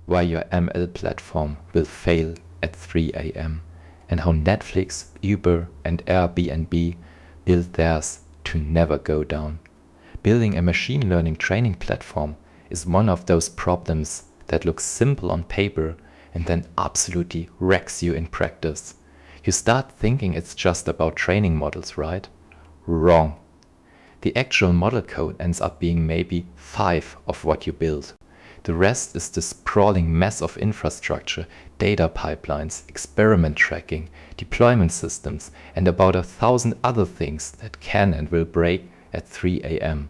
why your ML platform will fail at 3 a.m. and how Netflix, Uber and Airbnb build theirs to never go down. Building a machine learning training platform is one of those problems that looks simple on paper and then absolutely wrecks you in practice. You start thinking it's just about training models, right? Wrong. The actual model code ends up being maybe 5 of what you build. The rest is this sprawling mess of infrastructure, data pipelines, experiment tracking, deployment systems, and about 1,000 other things that can and will break at 3 a.m.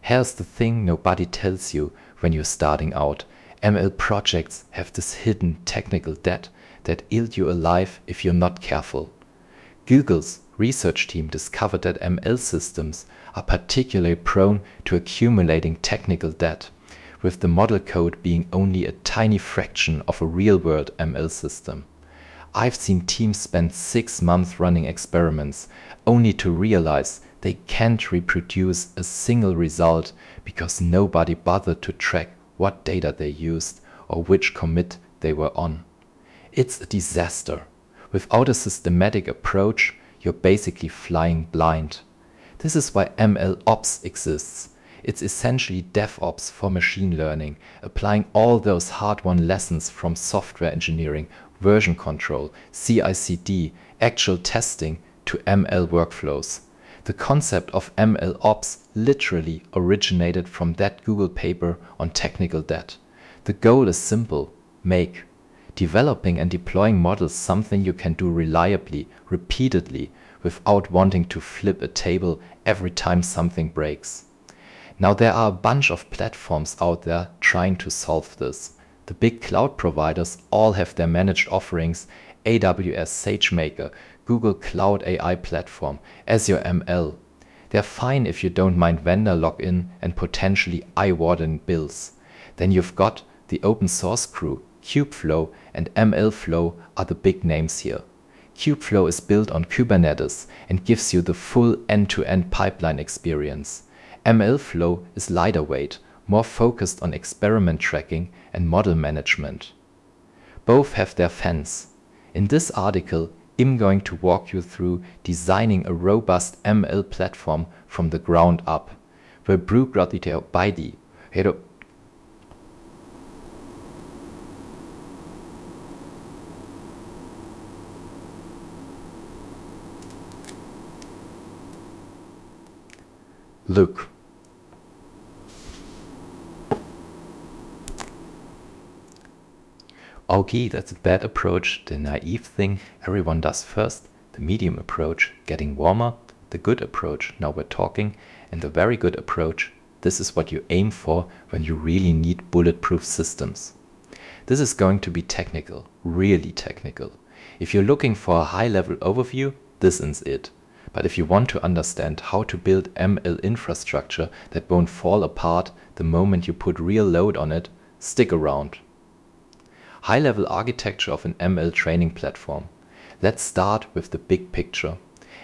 Here's the thing nobody tells you when you're starting out. ML projects have this hidden technical debt that eat you alive if you're not careful. Google's research team discovered that ML systems are particularly prone to accumulating technical debt, with the model code being only a tiny fraction of a real-world ML system. I've seen teams spend 6 months running experiments only to realize they can't reproduce a single result because nobody bothered to track what data they used or which commit they were on. It's a disaster. Without a systematic approach, you're basically flying blind. This is why MLOps exists. It's essentially DevOps for machine learning, applying all those hard-won lessons from software engineering, version control, CI/CD, actual testing to ML workflows. The concept of MLOps literally originated from that Google paper on technical debt. The goal is simple: make developing and deploying models something you can do reliably, repeatedly, without wanting to flip a table every time something breaks. Now there are a bunch of platforms out there trying to solve this. The big cloud providers all have their managed offerings: AWS SageMaker, Google Cloud AI Platform, Azure ML. They're fine if you don't mind vendor login and potentially eye-watering bills. Then you've got the open source crew. Kubeflow and MLflow are the big names here. Kubeflow is built on Kubernetes and gives you the full end-to-end pipeline experience. MLflow is lighter weight, more focused on experiment tracking and model management. Both have their fans. In this article, I'm going to walk you through designing a robust ML platform from the ground up. Look. Okay, that's a bad approach, the naive thing everyone does first, the medium approach, getting warmer, the good approach, now we're talking, and the very good approach, this is what you aim for when you really need bulletproof systems. This is going to be technical, really technical. If you're looking for a high-level overview, this is it. But if you want to understand how to build ML infrastructure that won't fall apart the moment you put real load on it, stick around. High-level architecture of an ML training platform. Let's start with the big picture.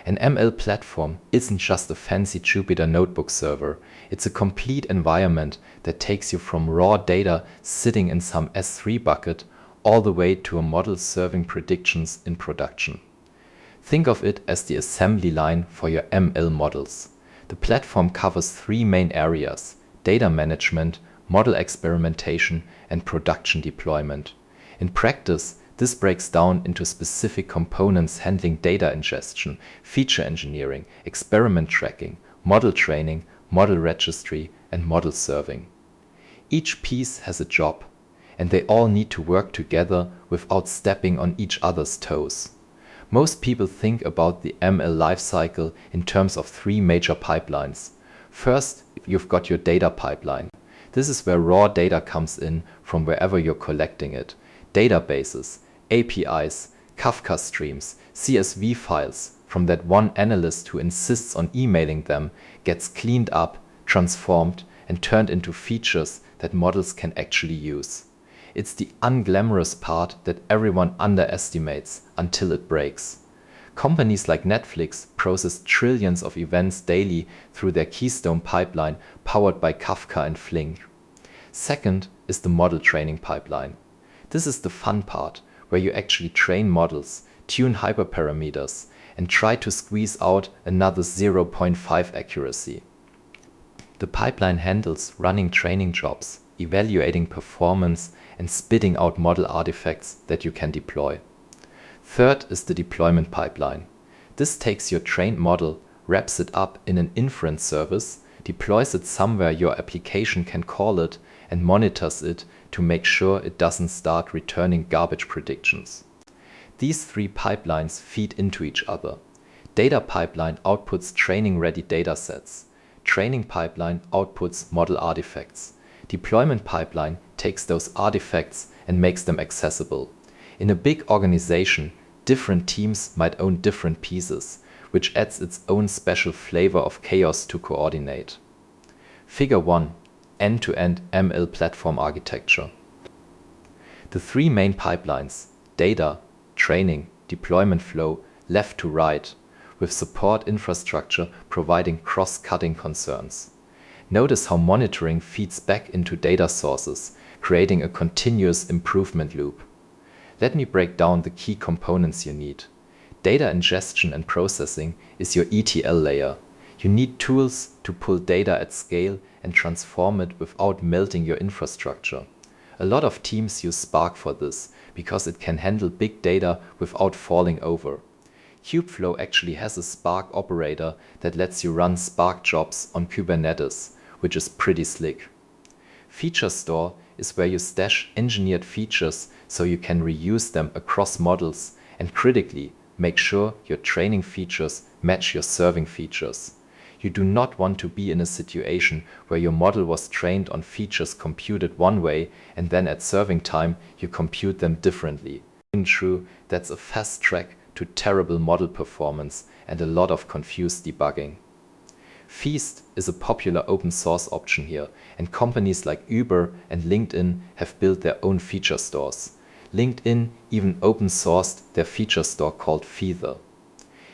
An ML platform isn't just a fancy Jupyter notebook server. It's a complete environment that takes you from raw data sitting in some S3 bucket all the way to a model serving predictions in production. Think of it as the assembly line for your ML models. The platform covers 3 main areas: data management, model experimentation, and production deployment. In practice, this breaks down into specific components handling data ingestion, feature engineering, experiment tracking, model training, model registry, and model serving. Each piece has a job, and they all need to work together without stepping on each other's toes. Most people think about the ML lifecycle in terms of 3 major pipelines. First, you've got your data pipeline. This is where raw data comes in from wherever you're collecting it. Databases, APIs, Kafka streams, CSV files from that one analyst who insists on emailing them gets cleaned up, transformed, and turned into features that models can actually use. It's the unglamorous part that everyone underestimates until it breaks. Companies like Netflix process trillions of events daily through their Keystone pipeline powered by Kafka and Flink. Second is the model training pipeline. This is the fun part, where you actually train models, tune hyperparameters, and try to squeeze out another 0.5 accuracy. The pipeline handles running training jobs, evaluating performance, and spitting out model artifacts that you can deploy. Third is the deployment pipeline. This takes your trained model, wraps it up in an inference service, deploys it somewhere your application can call it, and monitors it to make sure it doesn't start returning garbage predictions. These three pipelines feed into each other. Data pipeline outputs training-ready datasets. Training pipeline outputs model artifacts. Deployment pipeline takes those artifacts and makes them accessible. In a big organization, different teams might own different pieces, which adds its own special flavor of chaos to coordinate. Figure 1. End-to-end ML platform architecture. The three main pipelines, data, training, deployment flow, left to right, with support infrastructure providing cross-cutting concerns. Notice how monitoring feeds back into data sources, creating a continuous improvement loop. Let me break down the key components you need. Data ingestion and processing is your ETL layer. You need tools to pull data at scale and transform it without melting your infrastructure. A lot of teams use Spark for this, because it can handle big data without falling over. Kubeflow actually has a Spark operator that lets you run Spark jobs on Kubernetes, which is pretty slick. Feature store is where you stash engineered features so you can reuse them across models and critically make sure your training features match your serving features. You do not want to be in a situation where your model was trained on features computed one way and then at serving time you compute them differently. In true, that's a fast track to terrible model performance and a lot of confused debugging. Feast is a popular open source option here, and companies like Uber and LinkedIn have built their own feature stores. LinkedIn even open sourced their feature store called Feather.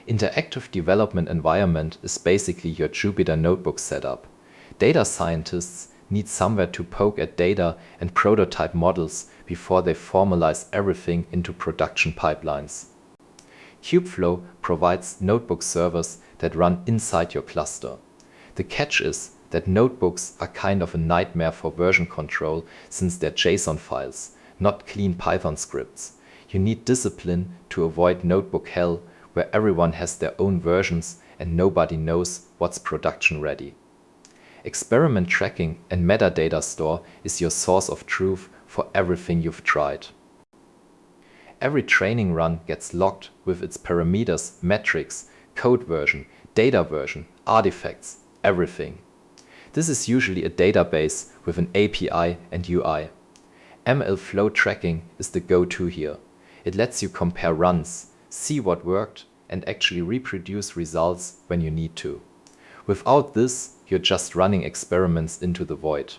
Interactive development environment is basically your Jupyter notebook setup. Data scientists need somewhere to poke at data and prototype models before they formalize everything into production pipelines. Kubeflow provides notebook servers that run inside your cluster. The catch is that notebooks are kind of a nightmare for version control since they're JSON files, not clean Python scripts. You need discipline to avoid notebook hell, where everyone has their own versions and nobody knows what's production ready. Experiment tracking and metadata store is your source of truth for everything you've tried. Every training run gets logged with its parameters, metrics, code version, data version, artifacts, everything. This is usually a database with an API and UI. MLflow tracking is the go-to here. It lets you compare runs, see what worked, and actually reproduce results when you need to. Without this, you're just running experiments into the void.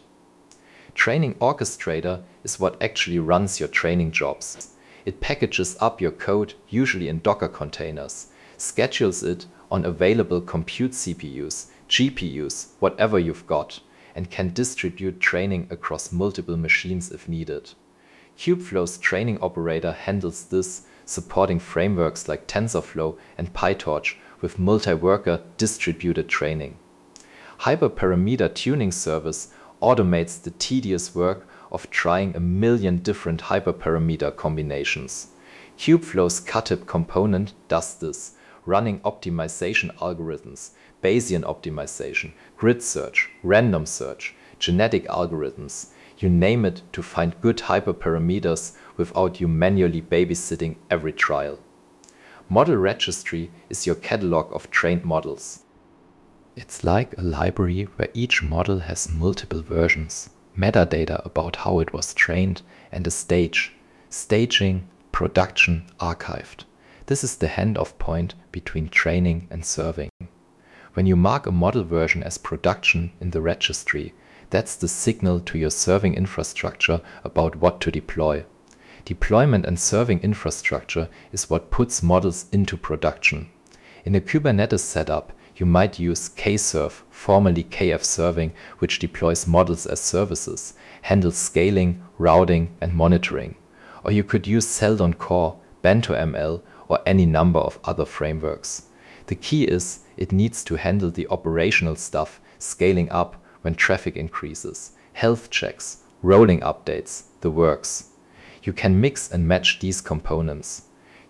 Training Orchestrator is what actually runs your training jobs. It packages up your code, usually in Docker containers, schedules it on available compute CPUs, GPUs, whatever you've got, and can distribute training across multiple machines if needed. Kubeflow's training operator handles this, supporting frameworks like TensorFlow and PyTorch with multi-worker distributed training. Hyperparameter tuning service automates the tedious work of trying a million different hyperparameter combinations. Kubeflow's Cutip component does this, running optimization algorithms, Bayesian optimization, grid search, random search, genetic algorithms, you name it, to find good hyperparameters without you manually babysitting every trial. Model registry is your catalog of trained models. It's like a library where each model has multiple versions, metadata about how it was trained, and a stage, staging, production, archived. This is the handoff point between training and serving. When you mark a model version as production in the registry, that's the signal to your serving infrastructure about what to deploy. Deployment and serving infrastructure is what puts models into production. In a Kubernetes setup, you might use kserve, formerly kf serving, which deploys models as services, handles scaling, routing, and monitoring. Or you could use Seldon Core, BentoML, or any number of other frameworks. The key is it needs to handle the operational stuff, scaling up when traffic increases, health checks, rolling updates, the works. You can mix and match these components.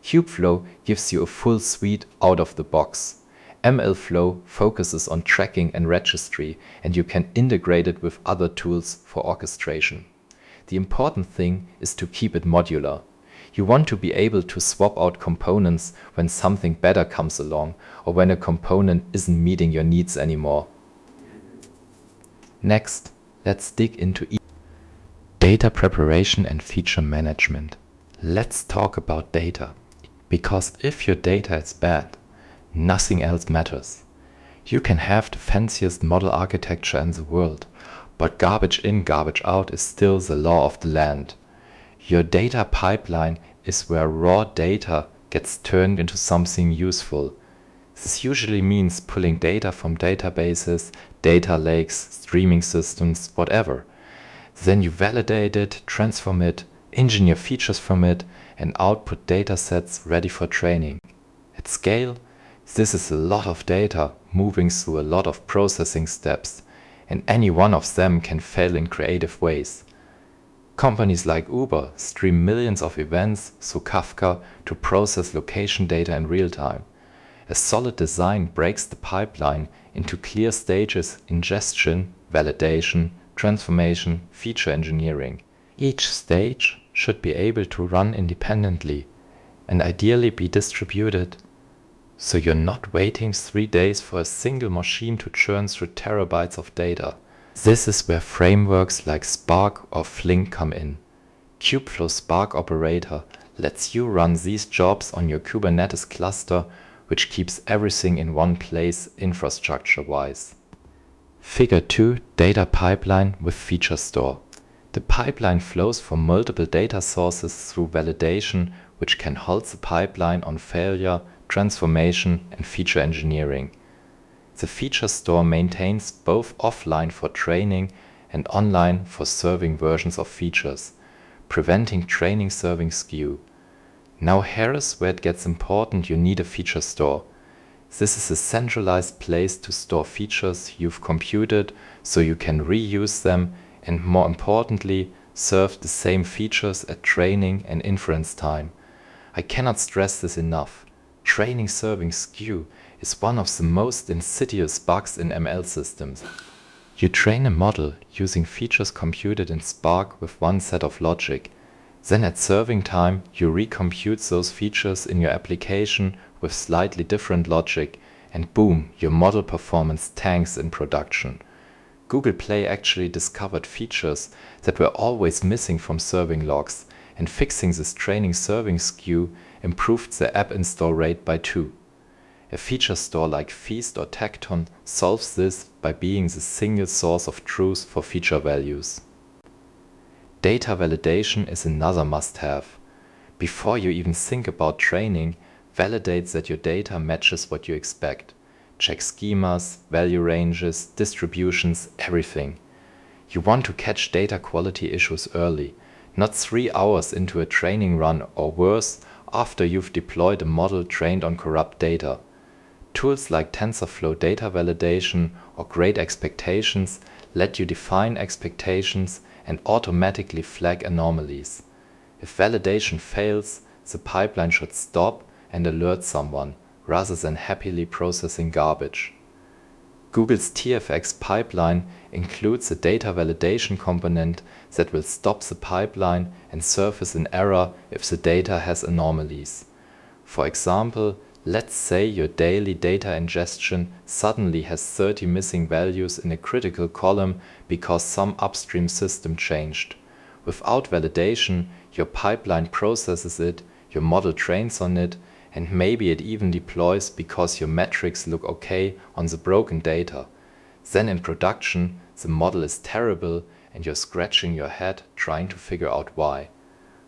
Kubeflow gives you a full suite out of the box. MLflow focuses on tracking and registry, and you can integrate it with other tools for orchestration. The important thing is to keep it modular. You want to be able to swap out components when something better comes along or when a component isn't meeting your needs anymore. Next, let's dig into data preparation and feature management. Let's talk about data, because if your data is bad, nothing else matters. You can have the fanciest model architecture in the world, but garbage in, garbage out is still the law of the land. Your data pipeline is where raw data gets turned into something useful. This usually means pulling data from databases, data lakes, streaming systems, whatever. Then you validate it, transform it, engineer features from it, and output datasets ready for training. At scale, this is a lot of data moving through a lot of processing steps, and any one of them can fail in creative ways. Companies like Uber stream millions of events through Kafka to process location data in real time. A solid design breaks the pipeline into clear stages: ingestion, validation, transformation, feature engineering. Each stage should be able to run independently and ideally be distributed, so you're not waiting 3 days for a single machine to churn through terabytes of data. This is where frameworks like Spark or Flink come in. Kubeflow Spark Operator lets you run these jobs on your Kubernetes cluster, which keeps everything in one place infrastructure-wise. Figure 2: Data Pipeline with Feature Store. The pipeline flows from multiple data sources through validation, which can halt the pipeline on failure, transformation, and feature engineering. The feature store maintains both offline for training and online for serving versions of features, preventing training serving skew. Now here is where it gets important: you need a feature store. This is a centralized place to store features you've computed so you can reuse them and, more importantly, serve the same features at training and inference time. I cannot stress this enough. Training serving skew is one of the most insidious bugs in ML systems. You train a model using features computed in Spark with one set of logic. Then at serving time, you recompute those features in your application with slightly different logic, and boom, your model performance tanks in production. Google Play actually discovered features that were always missing from serving logs, and fixing this training serving skew improved the app install rate by 2. A feature store like Feast or Tecton solves this by being the single source of truth for feature values. Data validation is another must-have. Before you even think about training, validate that your data matches what you expect. Check schemas, value ranges, distributions, everything. You want to catch data quality issues early, not 3 hours into a training run, or worse, after you've deployed a model trained on corrupt data. Tools like TensorFlow data validation or Great Expectations let you define expectations and automatically flag anomalies. If validation fails, the pipeline should stop and alert someone, rather than happily processing garbage. Google's TFX pipeline includes a data validation component that will stop the pipeline and surface an error if the data has anomalies. For example, let's say your daily data ingestion suddenly has 30 missing values in a critical column because some upstream system changed. Without validation, your pipeline processes it, your model trains on it, and maybe it even deploys because your metrics look okay on the broken data. Then in production, the model is terrible and you're scratching your head trying to figure out why.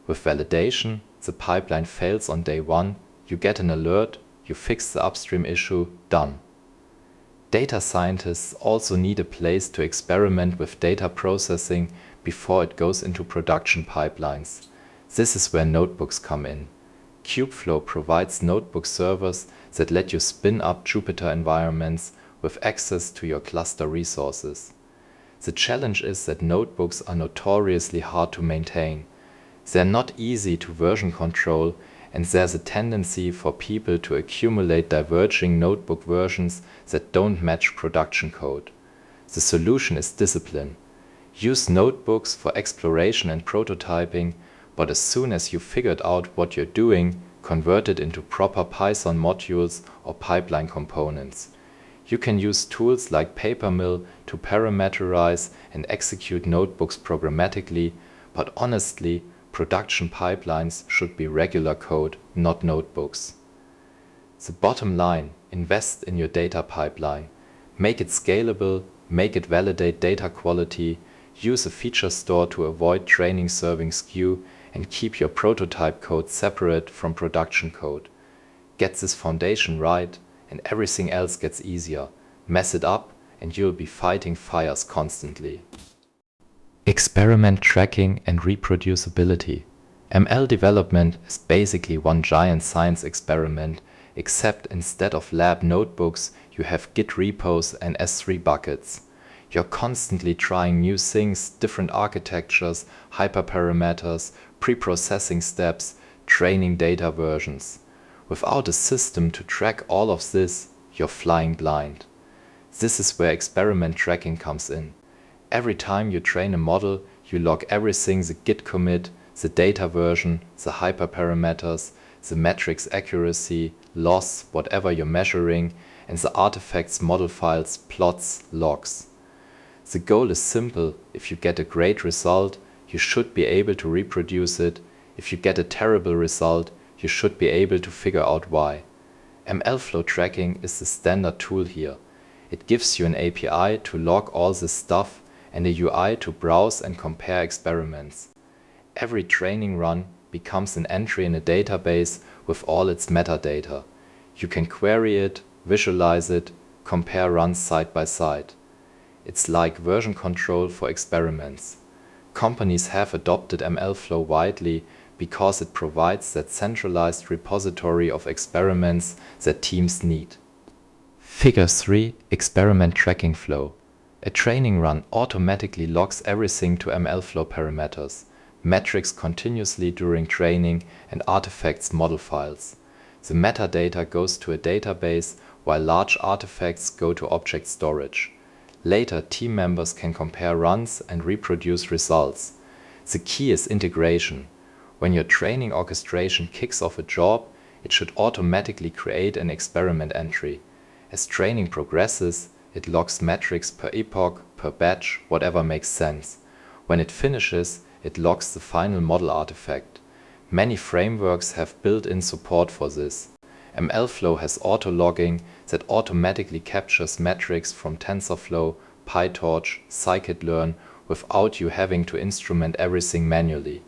With validation, the pipeline fails on day 1, you get an alert, you fix the upstream issue, done. Data scientists also need a place to experiment with data processing before it goes into production pipelines. This is where notebooks come in. Kubeflow provides notebook servers that let you spin up Jupyter environments with access to your cluster resources. The challenge is that notebooks are notoriously hard to maintain. They're not easy to version control, and there's a tendency for people to accumulate diverging notebook versions that don't match production code. The solution is discipline. Use notebooks for exploration and prototyping, but as soon as you figured out what you're doing, convert it into proper Python modules or pipeline components. You can use tools like Papermill to parameterize and execute notebooks programmatically, but honestly, production pipelines should be regular code, not notebooks. The bottom line: invest in your data pipeline. Make it scalable, make it validate data quality, use a feature store to avoid training serving skew, and keep your prototype code separate from production code. Get this foundation right, and everything else gets easier. Mess it up, and you'll be fighting fires constantly. Experiment tracking and reproducibility. ML development is basically one giant science experiment, except instead of lab notebooks, you have Git repos and S3 buckets. You're constantly trying new things, different architectures, hyperparameters, pre-processing steps, training data versions. Without a system to track all of this, you're flying blind. This is where experiment tracking comes in. Every time you train a model, you log everything: the Git commit, the data version, the hyperparameters, the metrics accuracy, loss, whatever you're measuring, and the artifacts, model files, plots, logs. The goal is simple: if you get a great result, you should be able to reproduce it. If you get a terrible result, you should be able to figure out why. MLflow tracking is the standard tool here. It gives you an API to log all this stuff and a UI to browse and compare experiments. Every training run becomes an entry in a database with all its metadata. You can query it, visualize it, compare runs side by side. It's like version control for experiments. Companies have adopted MLflow widely because it provides that centralized repository of experiments that teams need. Figure 3. Experiment tracking flow. A training run automatically logs everything to MLflow parameters, metrics continuously during training, and artifacts model files. The metadata goes to a database, while large artifacts go to object storage. Later, team members can compare runs and reproduce results. The key is integration. When your training orchestration kicks off a job, it should automatically create an experiment entry. As training progresses, it logs metrics per epoch, per batch, whatever makes sense. When it finishes, it logs the final model artifact. Many frameworks have built-in support for this. MLflow has auto-logging that automatically captures metrics from TensorFlow, PyTorch, scikit-learn without you having to instrument everything manually.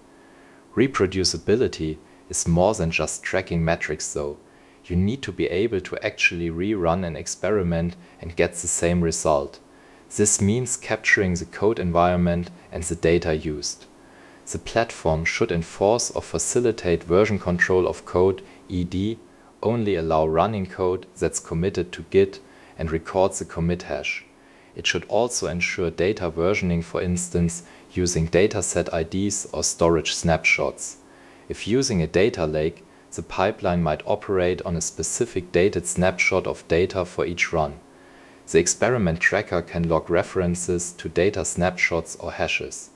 Reproducibility is more than just tracking metrics though. You need to be able to actually rerun an experiment and get the same result. This means capturing the code environment and the data used. The platform should enforce or facilitate version control of code, e.d., only allow running code that's committed to Git and records the commit hash. It should also ensure data versioning, for instance, using dataset IDs or storage snapshots. If using a data lake, the pipeline might operate on a specific dated snapshot of data for each run. The experiment tracker can log references to data snapshots or hashes.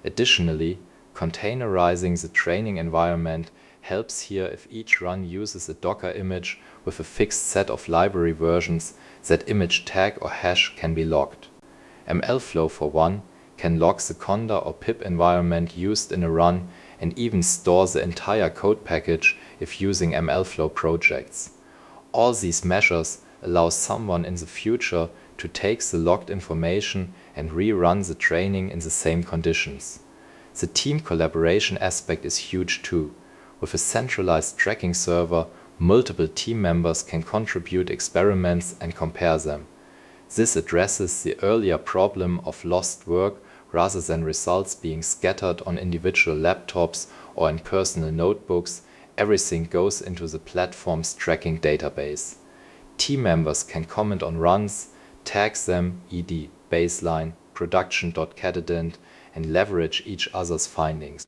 Additionally, containerizing the training environment helps here if each run uses a Docker image with a fixed set of library versions. That image tag or hash can be logged. MLflow, for one, can log the conda or pip environment used in a run and even store the entire code package if using MLflow projects. All these measures allow someone in the future to take the logged information and rerun the training in the same conditions. The team collaboration aspect is huge too. With a centralized tracking server, multiple team members can contribute experiments and compare them. This addresses the earlier problem of lost work rather than results being scattered on individual laptops or in personal notebooks. Everything goes into the platform's tracking database. Team members can comment on runs, tag them, e.g. baseline, production.catadent, and leverage each other's findings.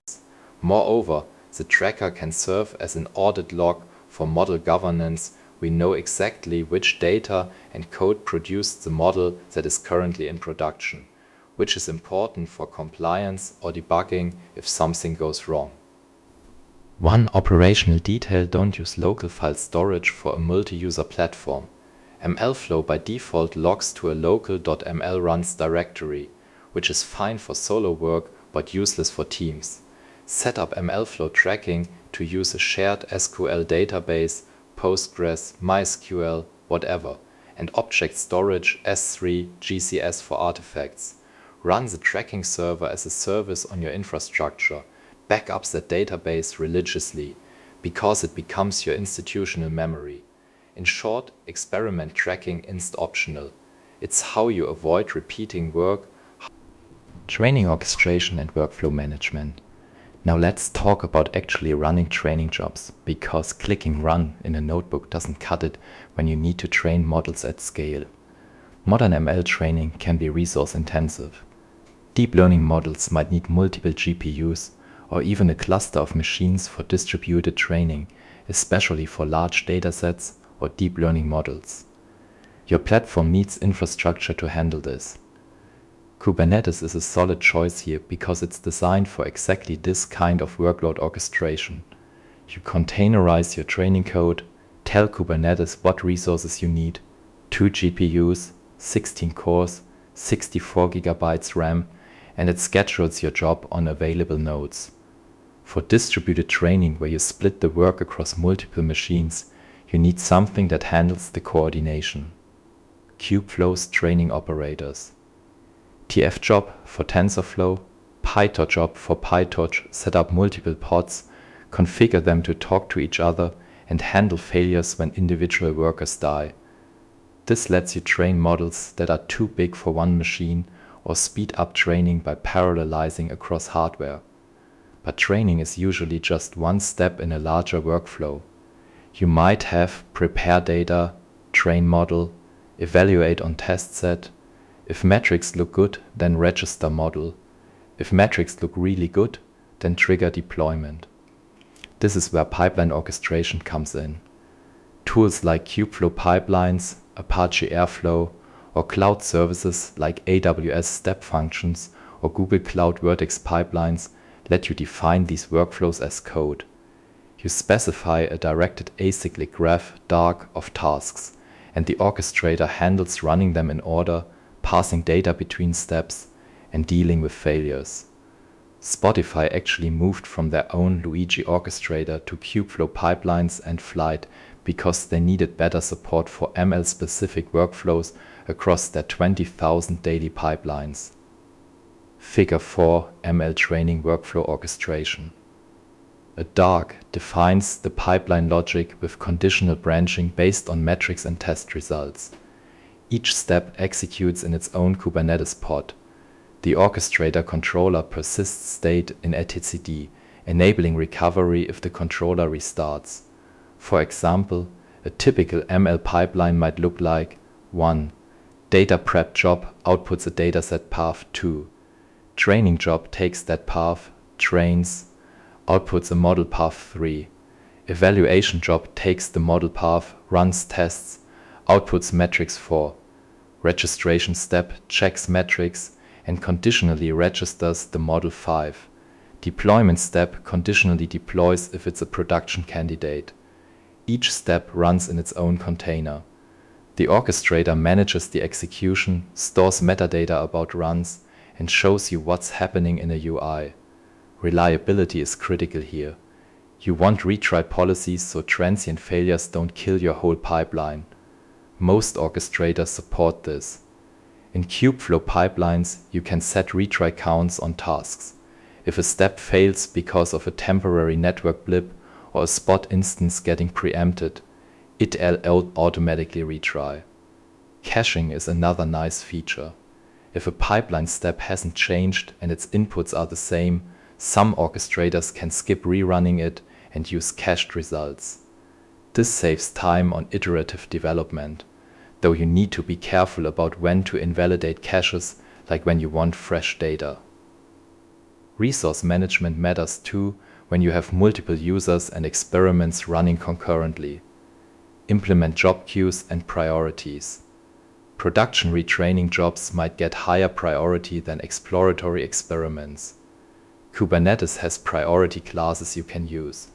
Moreover, the tracker can serve as an audit log for model governance. We know exactly which data and code produced the model that is currently in production, which is important for compliance or debugging if something goes wrong. One operational detail: don't use local file storage for a multi-user platform. MLflow by default logs to a local.ml runs directory, which is fine for solo work but useless for teams. Set up MLflow tracking to use a shared SQL database, Postgres, MySQL, whatever, and object storage S3, GCS for artifacts. Run the tracking server as a service on your infrastructure. Back up that database religiously, because it becomes your institutional memory. In short, experiment tracking inst optional. It's how you avoid repeating work. Training orchestration and workflow management. Now let's talk about actually running training jobs, because clicking run in a notebook doesn't cut it when you need to train models at scale. Modern ML training can be resource intensive. Deep learning models might need multiple GPUs or even a cluster of machines for distributed training, especially for large datasets or deep learning models. Your platform needs infrastructure to handle this. Kubernetes is a solid choice here because it's designed for exactly this kind of workload orchestration. You containerize your training code, tell Kubernetes what resources you need: 2 GPUs, 16 cores, 64 GB RAM, and it schedules your job on available nodes. For distributed training, where you split the work across multiple machines, you need something that handles the coordination. Kubeflow's training operators. TFjob for TensorFlow, PyTorchJob for PyTorch set up multiple pods, configure them to talk to each other, and handle failures when individual workers die. This lets you train models that are too big for one machine, or speed up training by parallelizing across hardware. But training is usually just one step in a larger workflow. You might have prepare data, train model, evaluate on test set. If metrics look good, then register model. If metrics look really good, then trigger deployment. This is where pipeline orchestration comes in. Tools like Kubeflow pipelines, Apache Airflow, or cloud services like AWS Step Functions or Google Cloud Vertex pipelines let you define these workflows as code. You specify a directed acyclic graph dark of tasks, and the orchestrator handles running them in order, passing data between steps, and dealing with failures. Spotify actually moved from their own Luigi orchestrator to Kubeflow pipelines and Flight because they needed better support for ML-specific workflows across their 20,000 daily pipelines. Figure 4: ML training workflow orchestration. A dark defines the pipeline logic with conditional branching based on metrics and test results. Each step executes in its own Kubernetes pod. The orchestrator controller persists state in etcd, enabling recovery if the controller restarts. For example, a typical ML pipeline might look like: 1. Data prep job outputs a dataset path 2. Training job takes that path, trains, outputs a model path 3. Evaluation job takes the model path, runs tests, outputs metrics 4. Registration step checks metrics and conditionally registers the model 5. Deployment step conditionally deploys if it's a production candidate. Each step runs in its own container. The orchestrator manages the execution, stores metadata about runs, and shows you what's happening in a UI. Reliability is critical here. You want retry policies so transient failures don't kill your whole pipeline. Most orchestrators support this. In Kubeflow pipelines, you can set retry counts on tasks. If a step fails because of a temporary network blip or a spot instance getting preempted, it'll automatically retry. Caching is another nice feature. If a pipeline step hasn't changed and its inputs are the same, some orchestrators can skip rerunning it and use cached results. This saves time on iterative development, though you need to be careful about when to invalidate caches, like when you want fresh data. Resource management matters too when you have multiple users and experiments running concurrently. Implement job queues and priorities. Production retraining jobs might get higher priority than exploratory experiments. Kubernetes has priority classes you can use.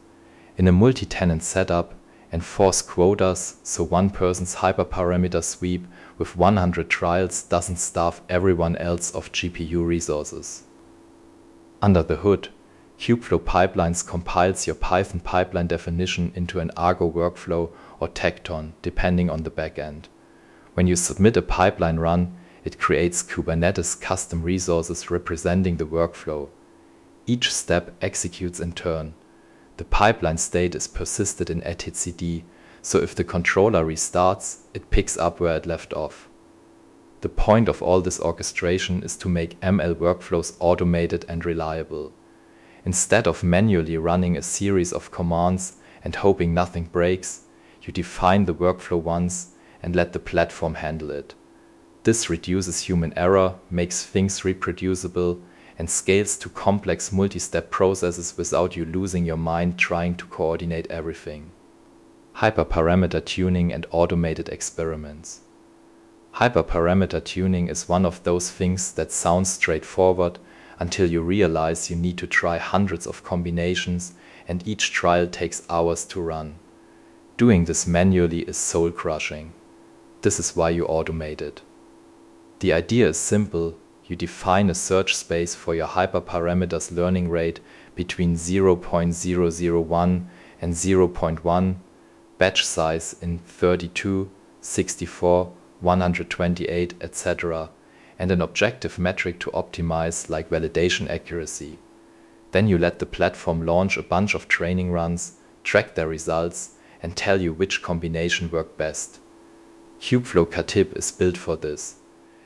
In a multi-tenant setup, enforce quotas so one person's hyperparameter sweep with 100 trials doesn't starve everyone else of GPU resources. Under the hood, Kubeflow Pipelines compiles your Python pipeline definition into an Argo workflow or Tecton, depending on the backend. When you submit a pipeline run, it creates Kubernetes custom resources representing the workflow. Each step executes in turn. The pipeline state is persisted in etcd, so if the controller restarts, it picks up where it left off. The point of all this orchestration is to make ML workflows automated and reliable. Instead of manually running a series of commands and hoping nothing breaks, you define the workflow once and let the platform handle it. This reduces human error, makes things reproducible, and scales to complex multi-step processes without you losing your mind trying to coordinate everything. Hyperparameter tuning and automated experiments. Hyperparameter tuning is one of those things that sounds straightforward until you realize you need to try hundreds of combinations and each trial takes hours to run. Doing this manually is soul-crushing. This is why you automate it. The idea is simple. You define a search space for your hyperparameters learning rate between 0.001 and 0.1, batch size in 32, 64, 128, etc., and an objective metric to optimize like validation accuracy. Then you let the platform launch a bunch of training runs, track their results, and tell you which combination worked best. Kubeflow Katib is built for this.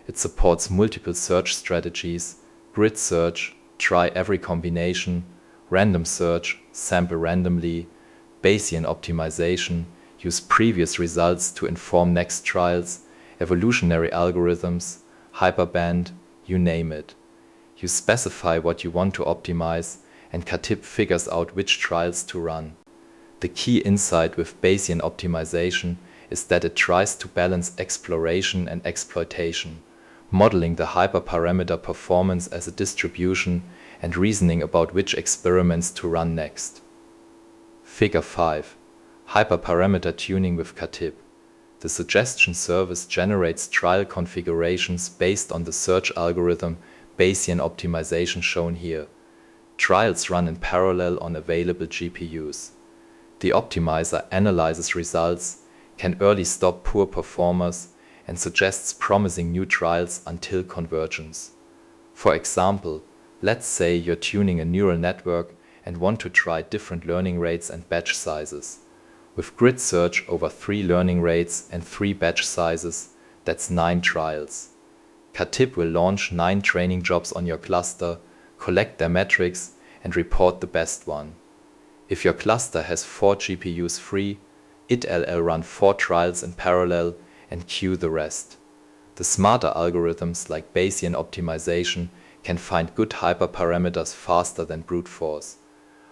It supports multiple search strategies, grid search, try every combination, random search, sample randomly, Bayesian optimization, use previous results to inform next trials, evolutionary algorithms, hyperband, you name it. You specify what you want to optimize, and Katib figures out which trials to run. The key insight with Bayesian optimization is that it tries to balance exploration and exploitation, modeling the hyperparameter performance as a distribution and reasoning about which experiments to run next. Figure 5. Hyperparameter tuning with Katib. The suggestion service generates trial configurations based on the search algorithm Bayesian optimization shown here. Trials run in parallel on available GPUs. The optimizer analyzes results, can early stop poor performers, and suggests promising new trials until convergence. For example, let's say you're tuning a neural network and want to try different learning rates and batch sizes. With grid search over 3 learning rates and 3 batch sizes, that's 9 trials. Katib will launch 9 training jobs on your cluster, collect their metrics, and report the best one. If your cluster has 4 GPUs free, it'll run 4 trials in parallel and queue the rest. The smarter algorithms like Bayesian optimization can find good hyperparameters faster than brute force.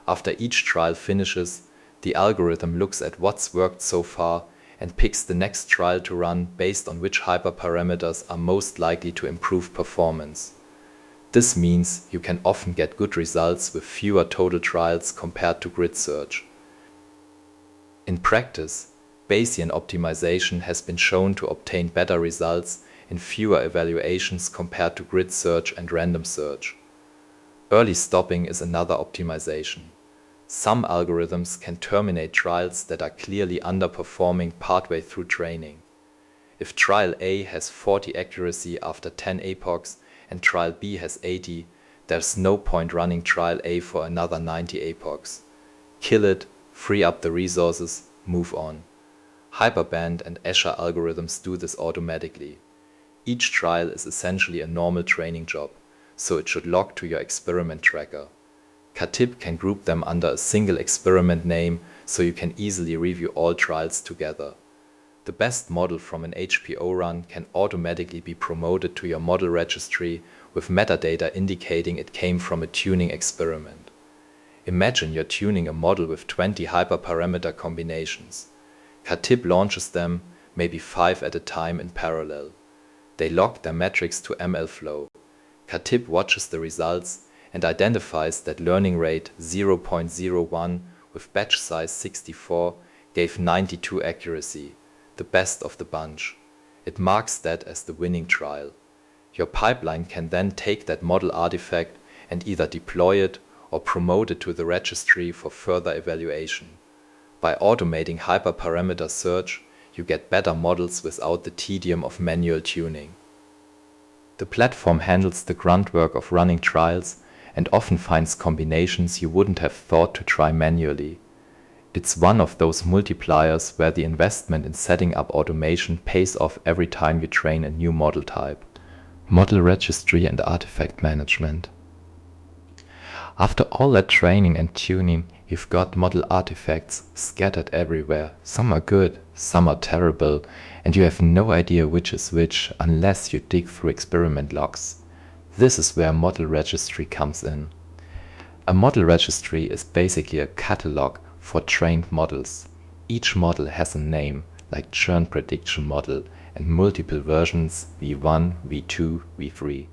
After each trial finishes, the algorithm looks at what's worked so far and picks the next trial to run based on which hyperparameters are most likely to improve performance. This means you can often get good results with fewer total trials compared to grid search. In practice, Bayesian optimization has been shown to obtain better results in fewer evaluations compared to grid search and random search. Early stopping is another optimization. Some algorithms can terminate trials that are clearly underperforming partway through training. If trial A has 40 accuracy after 10 epochs and trial B has 80, there's no point running trial A for another 90 epochs. Kill it, free up the resources, move on. Hyperband and Escher algorithms do this automatically. Each trial is essentially a normal training job, so it should log to your experiment tracker. Katib can group them under a single experiment name, so you can easily review all trials together. The best model from an HPO run can automatically be promoted to your model registry with metadata indicating it came from a tuning experiment. Imagine you're tuning a model with 20 hyperparameter combinations. Katib launches them, maybe 5 at a time in parallel. They log their metrics to MLflow. Katib watches the results and identifies that learning rate 0.01 with batch size 64 gave 92 accuracy, the best of the bunch. It marks that as the winning trial. Your pipeline can then take that model artifact and either deploy it or promote it to the registry for further evaluation. By automating hyperparameter search, you get better models without the tedium of manual tuning. The platform handles the grunt work of running trials and often finds combinations you wouldn't have thought to try manually. It's one of those multipliers where the investment in setting up automation pays off every time you train a new model type. Model registry and artifact management. After all that training and tuning, you've got model artifacts scattered everywhere. Some are good, some are terrible, and you have no idea which is which unless you dig through experiment logs. This is where model registry comes in. A model registry is basically a catalog for trained models. Each model has a name, like churn prediction model, and multiple versions v1, v2, v3.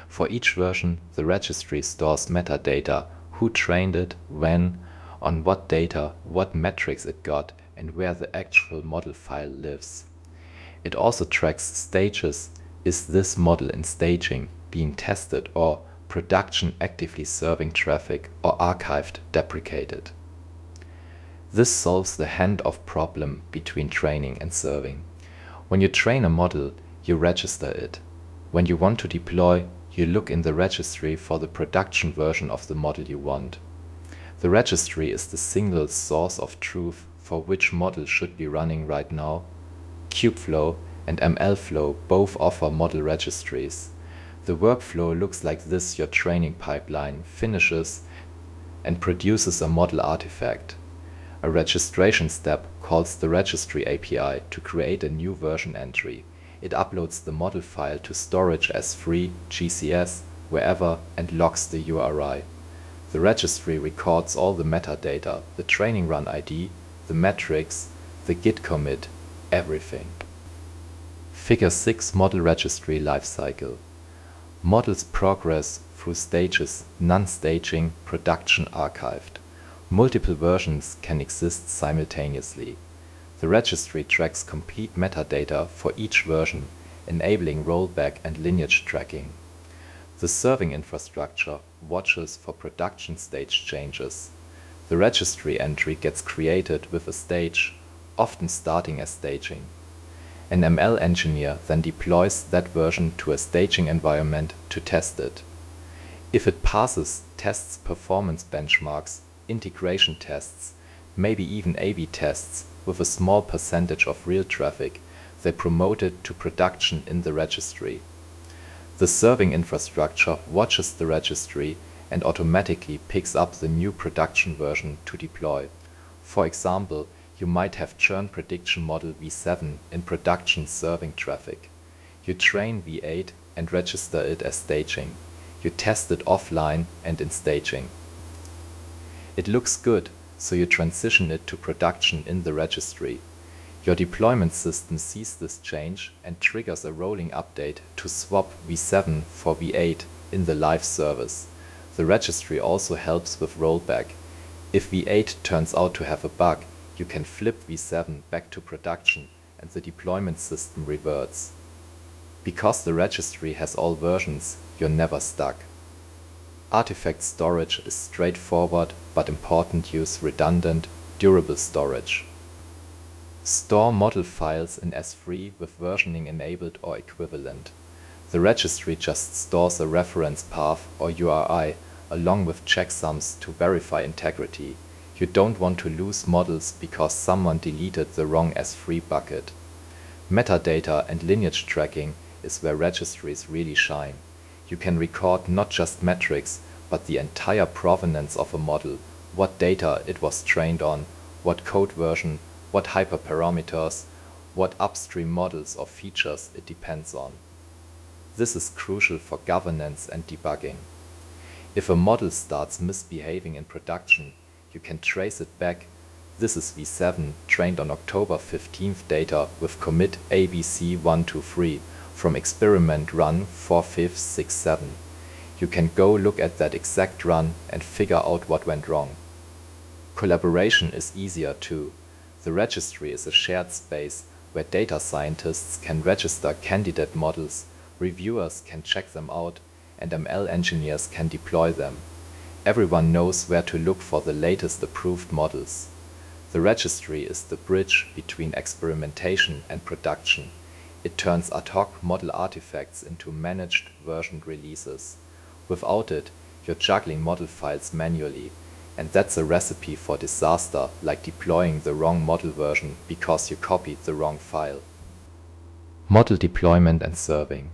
For each version, the registry stores metadata, who trained it, when, on what data, what metrics it got, and where the actual model file lives. It also tracks stages. Is this model in staging, being tested, or production actively serving traffic, or archived, deprecated? This solves the handoff problem between training and serving. When you train a model, you register it. When you want to deploy, you look in the registry for the production version of the model you want. The registry is the single source of truth for which model should be running right now. Kubeflow and MLflow both offer model registries. The workflow looks like this. Your training pipeline finishes and produces a model artifact. A registration step calls the registry API to create a new version entry. It uploads the model file to storage as free, GCS, wherever, and logs the URI. The registry records all the metadata, the training run ID, the metrics, the git commit, everything. Figure 6 Model Registry Lifecycle. Models progress through stages: non-staging, production, archived. Multiple versions can exist simultaneously. The registry tracks complete metadata for each version, enabling rollback and lineage tracking. The serving infrastructure watches for production stage changes. The registry entry gets created with a stage, often starting as staging. An ML engineer then deploys that version to a staging environment to test it. If it passes, tests performance benchmarks, integration tests, maybe even A/B tests with a small percentage of real traffic, they promote it to production in the registry. The serving infrastructure watches the registry and automatically picks up the new production version to deploy. For example, you might have churn prediction model v7 in production serving traffic. You train v8 and register it as staging. You test it offline and in staging. It looks good, so you transition it to production in the registry. Your deployment system sees this change and triggers a rolling update to swap v7 for v8 in the live service. The registry also helps with rollback. If v8 turns out to have a bug, you can flip v7 back to production and the deployment system reverts. Because the registry has all versions, you're never stuck. Artifact storage is straightforward but important. Use redundant, durable storage. Store model files in S3 with versioning enabled or equivalent. The registry just stores a reference path or URI along with checksums to verify integrity. You don't want to lose models because someone deleted the wrong S3 bucket. Metadata and lineage tracking is where registries really shine. You can record not just metrics, but the entire provenance of a model, what data it was trained on, what code version, what hyperparameters, what upstream models or features it depends on. This is crucial for governance and debugging. If a model starts misbehaving in production, you can trace it back. This is V7 trained on October 15th data with commit ABC123 from experiment run 4567. You can go look at that exact run and figure out what went wrong. Collaboration is easier too. The registry is a shared space where data scientists can register candidate models, reviewers can check them out, and ML engineers can deploy them. Everyone knows where to look for the latest approved models. The registry is the bridge between experimentation and production. It turns ad hoc model artifacts into managed versioned releases. Without it, you're juggling model files manually, and that's a recipe for disaster, like deploying the wrong model version because you copied the wrong file. Model deployment and serving.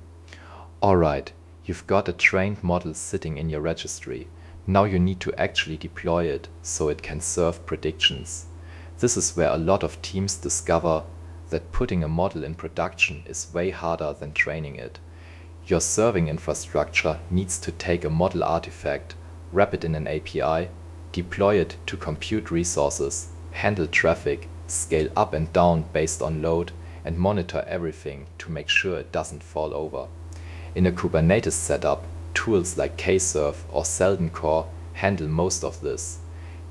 Alright, you've got a trained model sitting in your registry. Now you need to actually deploy it so it can serve predictions. This is where a lot of teams discover that putting a model in production is way harder than training it. Your serving infrastructure needs to take a model artifact, wrap it in an API, deploy it to compute resources, handle traffic, scale up and down based on load, and monitor everything to make sure it doesn't fall over. In a Kubernetes setup, tools like kserve or Selden Core handle most of this.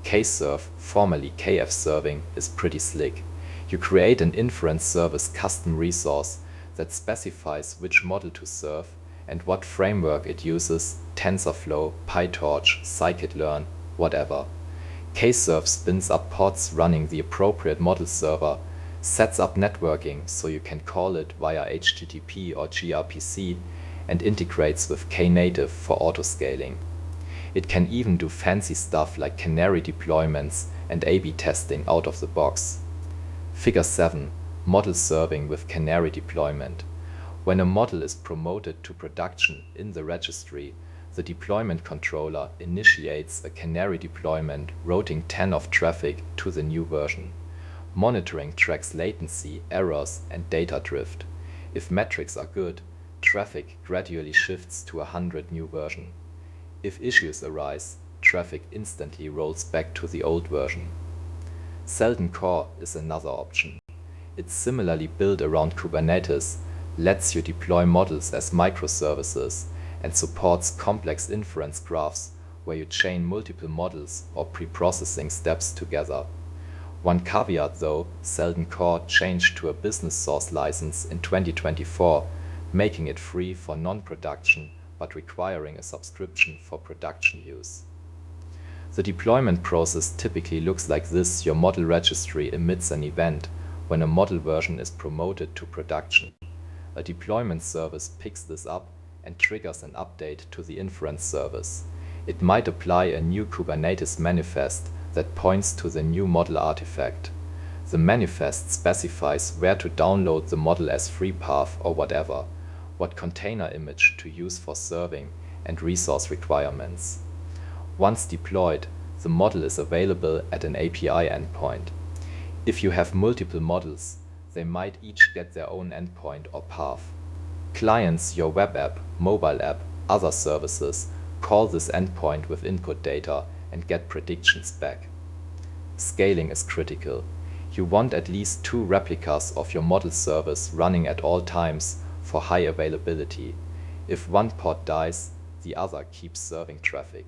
Kserve, formerly KF serving, is pretty slick. You create an inference service custom resource that specifies which model to serve and what framework it uses, TensorFlow, PyTorch, scikit-learn, whatever. Kserve spins up pods running the appropriate model server, sets up networking so you can call it via HTTP or gRPC, and integrates with Knative for autoscaling. It can even do fancy stuff like canary deployments and A/B testing out of the box. Figure 7. Model serving with canary deployment. When a model is promoted to production in the registry, the deployment controller initiates a canary deployment routing 10 of traffic to the new version. Monitoring tracks latency, errors, and data drift. If metrics are good, traffic gradually shifts to a 100 new version. If issues arise, traffic instantly rolls back to the old version. Selden Core is another option. It's similarly built around Kubernetes, lets you deploy models as microservices, and supports complex inference graphs where you chain multiple models or pre-processing steps together. One caveat though, Selden Core changed to a business source license in 2024, making it free for non-production but requiring a subscription for production use. The deployment process typically looks like this. Your model registry emits an event when a model version is promoted to production. A deployment service picks this up and triggers an update to the inference service. It might apply a new Kubernetes manifest that points to the new model artifact. The manifest specifies where to download the model S3 path or whatever, what container image to use for serving, and resource requirements. Once deployed, the model is available at an API endpoint. If you have multiple models, they might each get their own endpoint or path. Clients, your web app, mobile app, other services call this endpoint with input data and get predictions back. Scaling is critical. You want at least 2 replicas of your model service running at all times for high availability. If one pod dies, the other keeps serving traffic.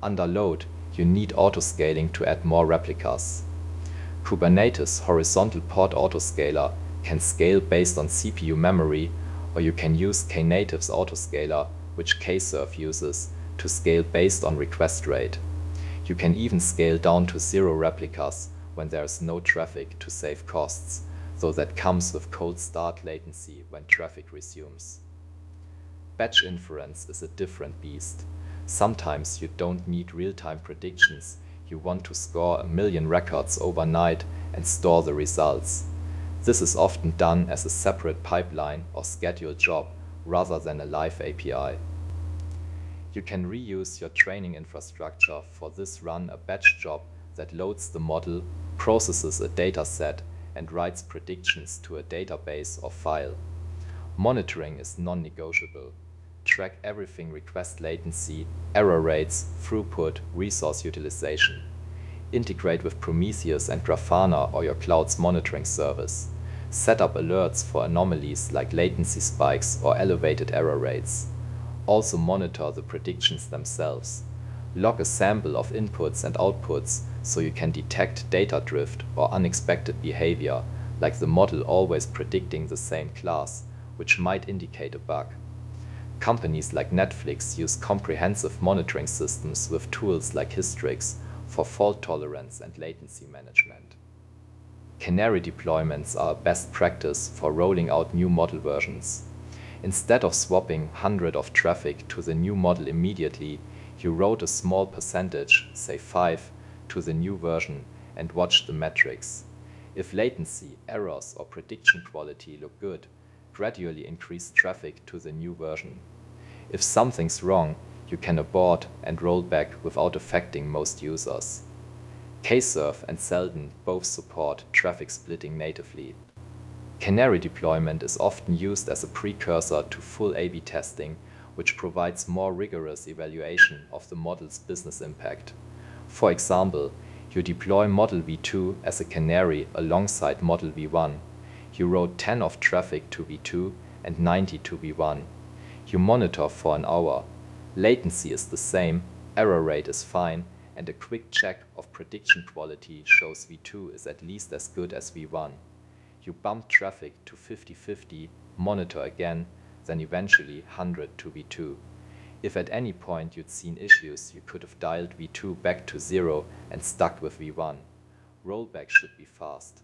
Under load, you need autoscaling to add more replicas. Kubernetes horizontal pod autoscaler can scale based on CPU memory, or you can use Knative's autoscaler, which Kserve uses, to scale based on request rate. You can even scale down to 0 replicas when there is no traffic to save costs, though that comes with cold start latency when traffic resumes. Batch inference is a different beast. Sometimes you don't need real-time predictions, you want to score 1 million records overnight and store the results. This is often done as a separate pipeline or scheduled job rather than a live API. You can reuse your training infrastructure for this. Run a batch job that loads the model, processes a dataset, and writes predictions to a database or file. Monitoring is non-negotiable. Track everything: request latency, error rates, throughput, resource utilization. Integrate with Prometheus and Grafana or your cloud's monitoring service. Set up alerts for anomalies like latency spikes or elevated error rates. Also monitor the predictions themselves. Log a sample of inputs and outputs so you can detect data drift or unexpected behavior, like the model always predicting the same class, which might indicate a bug. Companies like Netflix use comprehensive monitoring systems with tools like Hystrix for fault tolerance and latency management. Canary deployments are a best practice for rolling out new model versions. Instead of swapping hundreds of traffic to the new model immediately, you route a small percentage, say 5, to the new version and watch the metrics. If latency, errors, or prediction quality look good, gradually increase traffic to the new version. If something's wrong, you can abort and roll back without affecting most users. Kserve and Selden both support traffic splitting natively. Canary deployment is often used as a precursor to full A/B testing, which provides more rigorous evaluation of the model's business impact. For example, you deploy model v2 as a canary alongside model v1. You route 10 of traffic to v2 and 90 to v1. You monitor for an hour. Latency is the same, error rate is fine, and a quick check of prediction quality shows v2 is at least as good as v1. You bump traffic to 50-50, monitor again, then eventually 100 to v2. If at any point you'd seen issues, you could have dialed v2 back to 0 and stuck with v1. Rollback should be fast.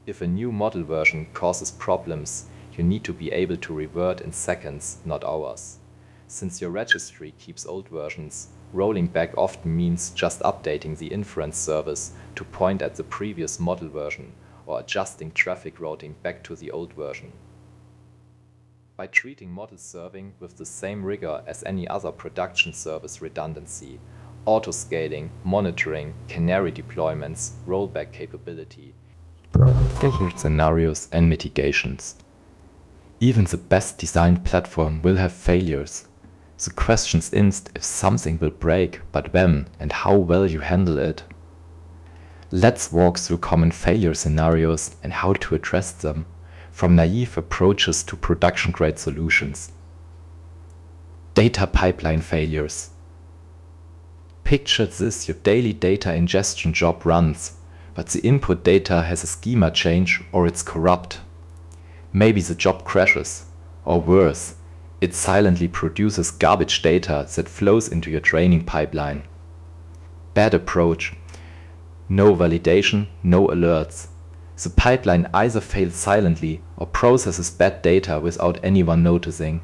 If a new model version causes problems, you need to be able to revert in seconds, not hours. Since your registry keeps old versions, rolling back often means just updating the inference service to point at the previous model version or adjusting traffic routing back to the old version. By treating model serving with the same rigor as any other production service redundancy, autoscaling, monitoring, canary deployments, rollback capability, different scenarios and mitigations. Even the best designed platform will have failures. The question's if something will break, but when and how well you handle it. Let's walk through common failure scenarios and how to address them, from naive approaches to production-grade solutions. Data pipeline failures. Picture this: your daily data ingestion job runs, but the input data has a schema change or it's corrupt. Maybe the job crashes, or worse, it silently produces garbage data that flows into your training pipeline. Bad approach. No validation, no alerts. The pipeline either fails silently or processes bad data without anyone noticing.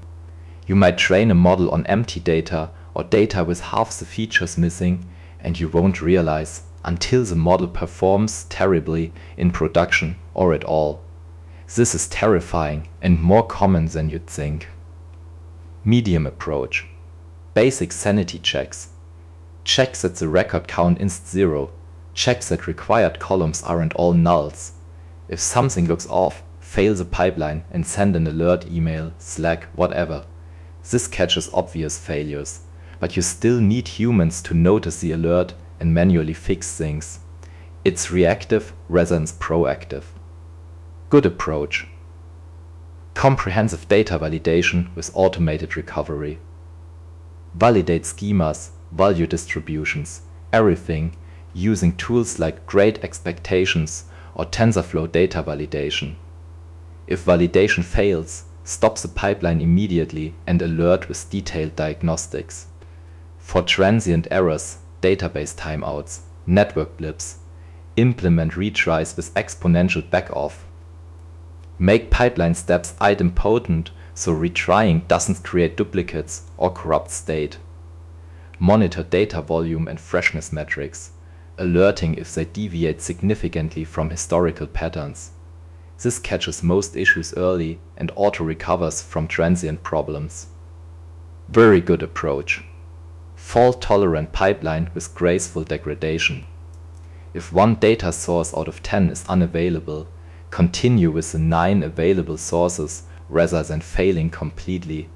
You might train a model on empty data or data with half the features missing, and you won't realize until the model performs terribly in production or at all. This is terrifying and more common than you'd think. Medium approach. Basic sanity checks. Checks that the record count is 0. Checks that required columns aren't all nulls. If something looks off, fail the pipeline and send an alert email, Slack, whatever. This catches obvious failures, but you still need humans to notice the alert and manually fix things. It's reactive rather than proactive. Good approach. Comprehensive data validation with automated recovery. Validate schemas, value distributions, everything, using tools like Great Expectations or TensorFlow data validation. If validation fails, stop the pipeline immediately and alert with detailed diagnostics. For transient errors, database timeouts, network blips, implement retries with exponential backoff. Make pipeline steps idempotent so retrying doesn't create duplicates or corrupt state. Monitor data volume and freshness metrics. alerting if they deviate significantly from historical patterns. This catches most issues early and auto-recovers from transient problems. Very good approach. Fault-tolerant pipeline with graceful degradation. If one data source out of 10 is unavailable, continue with the 9 available sources rather than failing completely.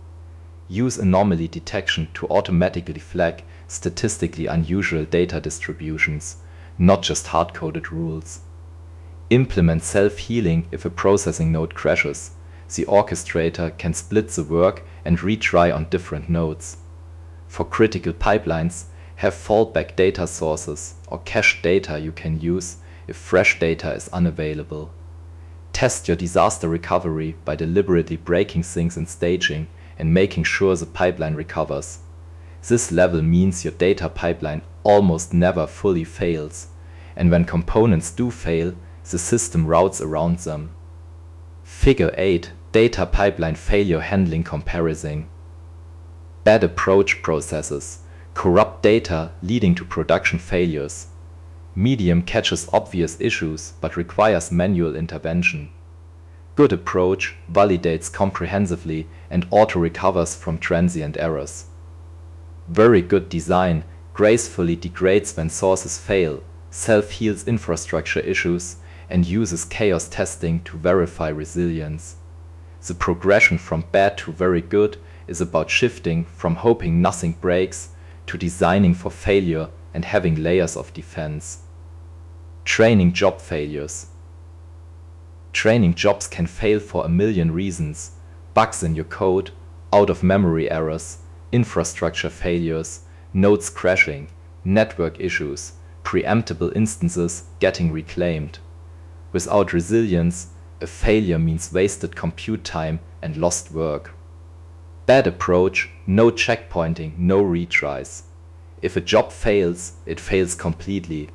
Use anomaly detection to automatically flag statistically unusual data distributions, not just hard-coded rules. Implement self-healing if a processing node crashes. The orchestrator can split the work and retry on different nodes. For critical pipelines, have fallback data sources or cached data you can use if fresh data is unavailable. Test your disaster recovery by deliberately breaking things in staging and making sure the pipeline recovers. This level means your data pipeline almost never fully fails, and when components do fail, the system routes around them. Figure 8. Data pipeline failure handling comparison. Bad approach processes. Corrupt data leading to production failures. Medium catches obvious issues but requires manual intervention. Good approach validates comprehensively and auto-recovers from transient errors. Very good design gracefully degrades when sources fail, self-heals infrastructure issues, and uses chaos testing to verify resilience. The progression from bad to very good is about shifting from hoping nothing breaks to designing for failure and having layers of defense. Training job failures. Training jobs can fail for a million reasons: bugs in your code, out-of-memory errors, infrastructure failures, nodes crashing, network issues, preemptible instances getting reclaimed. Without resilience, a failure means wasted compute time and lost work. Bad approach: no checkpointing, no retries. If a job fails, it fails completely.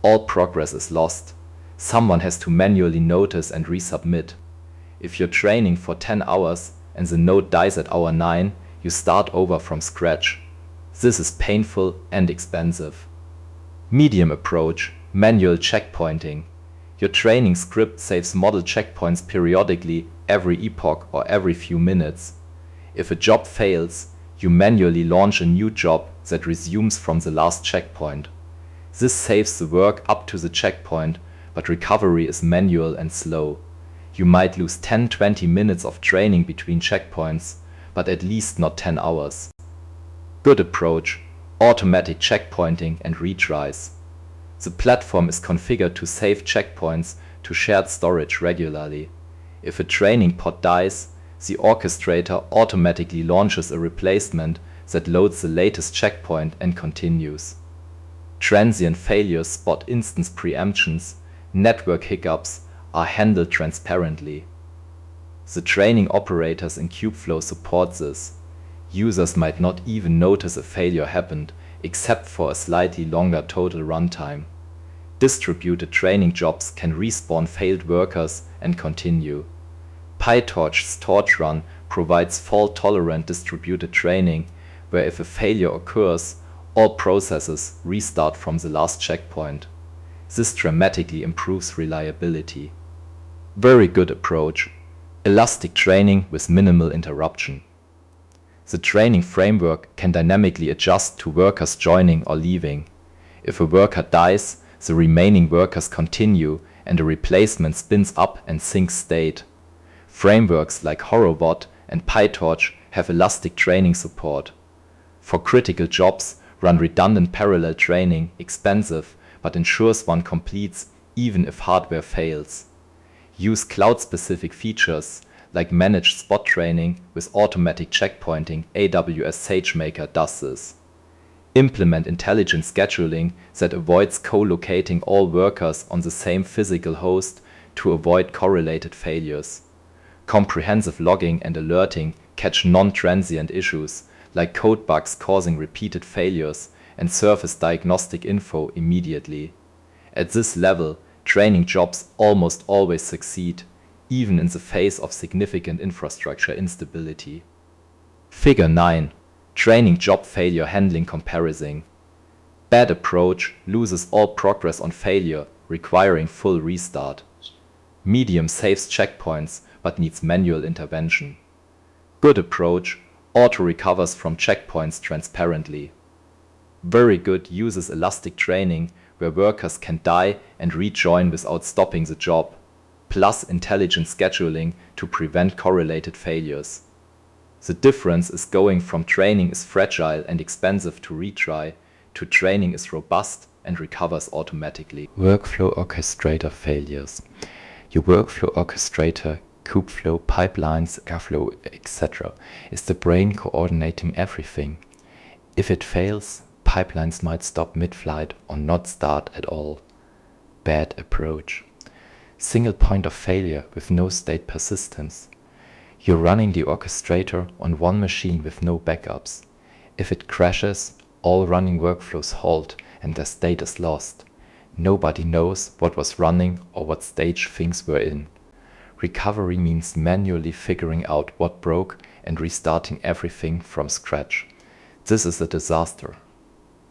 All progress is lost. Someone has to manually notice and resubmit. If you're training for 10 hours and the node dies at hour 9, you start over from scratch. This is painful and expensive. Medium approach: manual checkpointing. Your training script saves model checkpoints periodically every epoch or every few minutes. If a job fails, you manually launch a new job that resumes from the last checkpoint. This saves the work up to the checkpoint, but recovery is manual and slow. You might lose 10-20 minutes of training between checkpoints, but at least not 10 hours. Good approach: automatic checkpointing and retries. The platform is configured to save checkpoints to shared storage regularly. If a training pod dies, the orchestrator automatically launches a replacement that loads the latest checkpoint and continues. Transient failures spot instance preemptions, network hiccups are handled transparently. The training operators in Kubeflow support this. Users might not even notice a failure happened, except for a slightly longer total runtime. Distributed training jobs can respawn failed workers and continue. PyTorch's Torch Run provides fault-tolerant distributed training, where if a failure occurs, all processes restart from the last checkpoint. This dramatically improves reliability. Very good approach: elastic training with minimal interruption. The training framework can dynamically adjust to workers joining or leaving. If a worker dies, the remaining workers continue and a replacement spins up and syncs state. Frameworks like Horobot and PyTorch have elastic training support. For critical jobs, run redundant parallel training, expensive, but ensures one completes even if hardware fails. Use cloud-specific features like managed spot training with automatic checkpointing. AWS SageMaker does this. Implement intelligent scheduling that avoids co-locating all workers on the same physical host to avoid correlated failures. Comprehensive logging and alerting catch non-transient issues like code bugs causing repeated failures and surface diagnostic info immediately. At this level, training jobs almost always succeed, even in the face of significant infrastructure instability. Figure 9. Training job failure handling comparison. Bad approach loses all progress on failure, requiring full restart. Medium saves checkpoints, but needs manual intervention. Good approach auto-recovers from checkpoints transparently. Very good uses elastic training, where workers can die and rejoin without stopping the job, plus intelligent scheduling to prevent correlated failures. The difference is going from training is fragile and expensive to retry, to training is robust and recovers automatically. Workflow orchestrator failures. Your workflow orchestrator, kubeflow, pipelines, airflow, etc. is the brain coordinating everything. If it fails, pipelines might stop mid-flight or not start at all. Bad approach. Single point of failure with no state persistence. You're running the orchestrator on one machine with no backups. If it crashes, all running workflows halt and their state is lost. Nobody knows what was running or what stage things were in. Recovery means manually figuring out what broke and restarting everything from scratch. This is a disaster.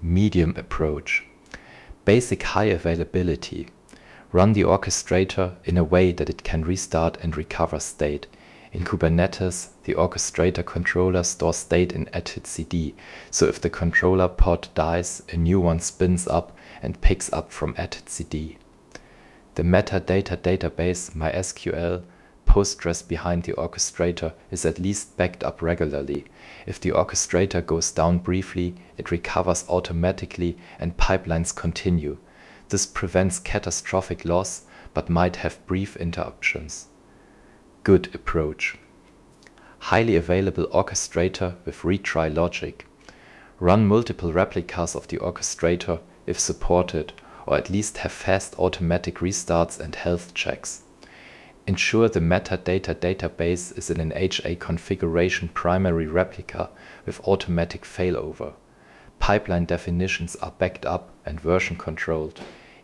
Medium approach. Basic high availability. Run the orchestrator in a way that it can restart and recover state. In Kubernetes, the orchestrator controller stores state in etcd, so if the controller pod dies, a new one spins up and picks up from etcd. The metadata database MySQL Postgres behind the orchestrator is at least backed up regularly. If the orchestrator goes down briefly, it recovers automatically and pipelines continue. This prevents catastrophic loss, but might have brief interruptions. Good approach. Highly available orchestrator with retry logic. Run multiple replicas of the orchestrator if supported, or at least have fast automatic restarts and health checks. Ensure the metadata database is in an HA configuration primary replica with automatic failover. Pipeline definitions are backed up and version controlled.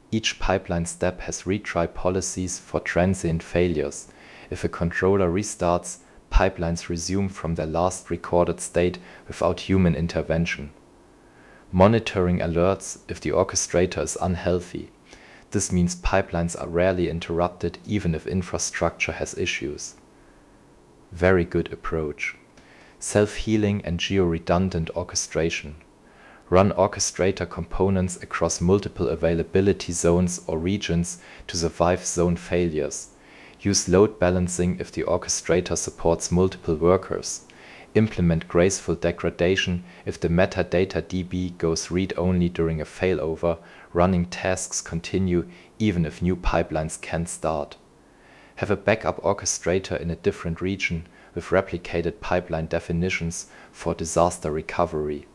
Each pipeline step has retry policies for transient failures. If a controller restarts, pipelines resume from their last recorded state without human intervention. Monitoring alerts if the orchestrator is unhealthy. This means pipelines are rarely interrupted even if infrastructure has issues. Very good approach. Self-healing and geo-redundant orchestration. Run orchestrator components across multiple availability zones or regions to survive zone failures. Use load balancing if the orchestrator supports multiple workers. Implement graceful degradation if the metadata DB goes read-only during a failover. Running tasks continue even if new pipelines can't start. Have a backup orchestrator in a different region with replicated pipeline definitions for disaster recovery.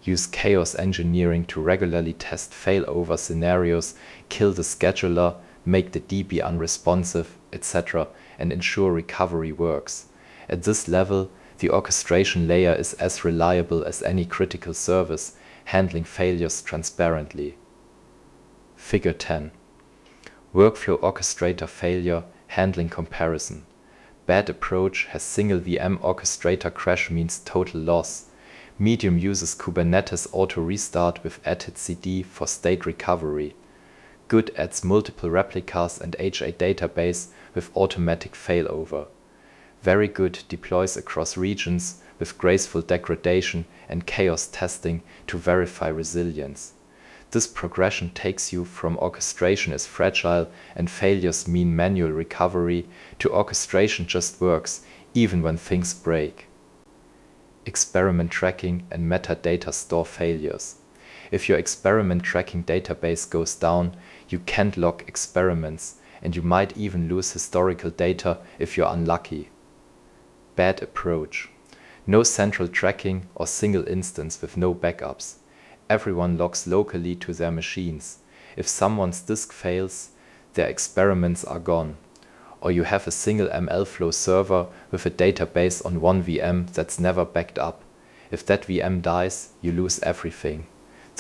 Use chaos engineering to regularly test failover scenarios, kill the scheduler, make the DB unresponsive, etc., and ensure recovery works. At this level, the orchestration layer is as reliable as any critical service, handling failures transparently. Figure 10. Workflow orchestrator failure, handling comparison. Bad approach has single VM orchestrator crash means total loss. Medium uses Kubernetes auto restart with etcd for state recovery. Good adds multiple replicas and HA database with automatic failover. Very good deploys across regions with graceful degradation and chaos testing to verify resilience. This progression takes you from orchestration is fragile and failures mean manual recovery to orchestration just works even when things break. Experiment tracking and metadata store failures. If your experiment tracking database goes down, you can't log experiments, and you might even lose historical data if you're unlucky. Bad approach. No central tracking or single instance with no backups. Everyone logs locally to their machines. If someone's disk fails, their experiments are gone. Or you have a single MLflow server with a database on one VM that's never backed up. If that VM dies, you lose everything.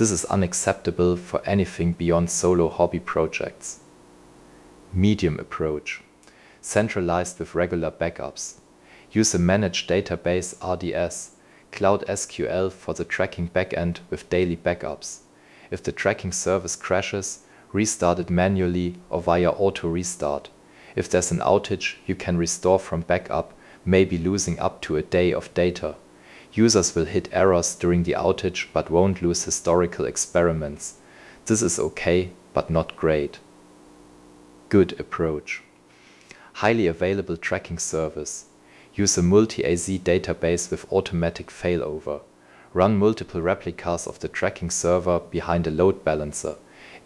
This is unacceptable for anything beyond solo hobby projects. Medium approach. Centralized with regular backups. Use a managed database RDS. Cloud SQL for the tracking backend with daily backups. If the tracking service crashes, restart it manually or via auto restart. If there's an outage, you can restore from backup, maybe losing up to a day of data. Users will hit errors during the outage but won't lose historical experiments. This is okay, but not great. Good approach. Highly available tracking service. Use a multi-AZ database with automatic failover. Run multiple replicas of the tracking server behind a load balancer.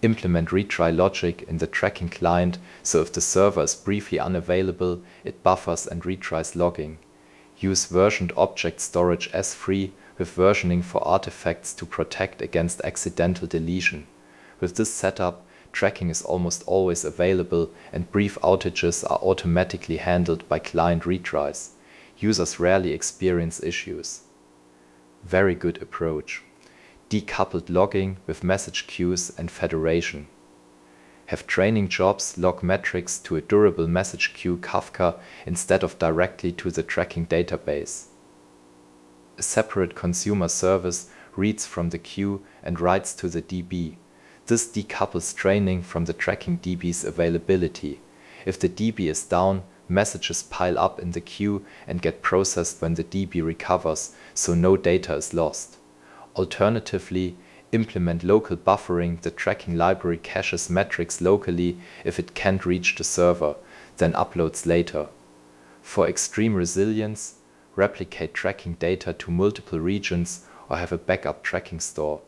Implement retry logic in the tracking client, so if the server is briefly unavailable, it buffers and retries logging. Use versioned object storage as free with versioning for artifacts to protect against accidental deletion. With this setup, tracking is almost always available and brief outages are automatically handled by client retries. Users rarely experience issues. Very good approach. Decoupled logging with message queues and federation. Have training jobs log metrics to a durable message queue Kafka instead of directly to the tracking database. A separate consumer service reads from the queue and writes to the DB. This decouples training from the tracking DB's availability. If the DB is down, messages pile up in the queue and get processed when the DB recovers, so no data is lost. Alternatively, implement local buffering. The tracking library caches metrics locally if it can't reach the server, then uploads later. For extreme resilience, replicate tracking data to multiple regions or have a backup tracking store.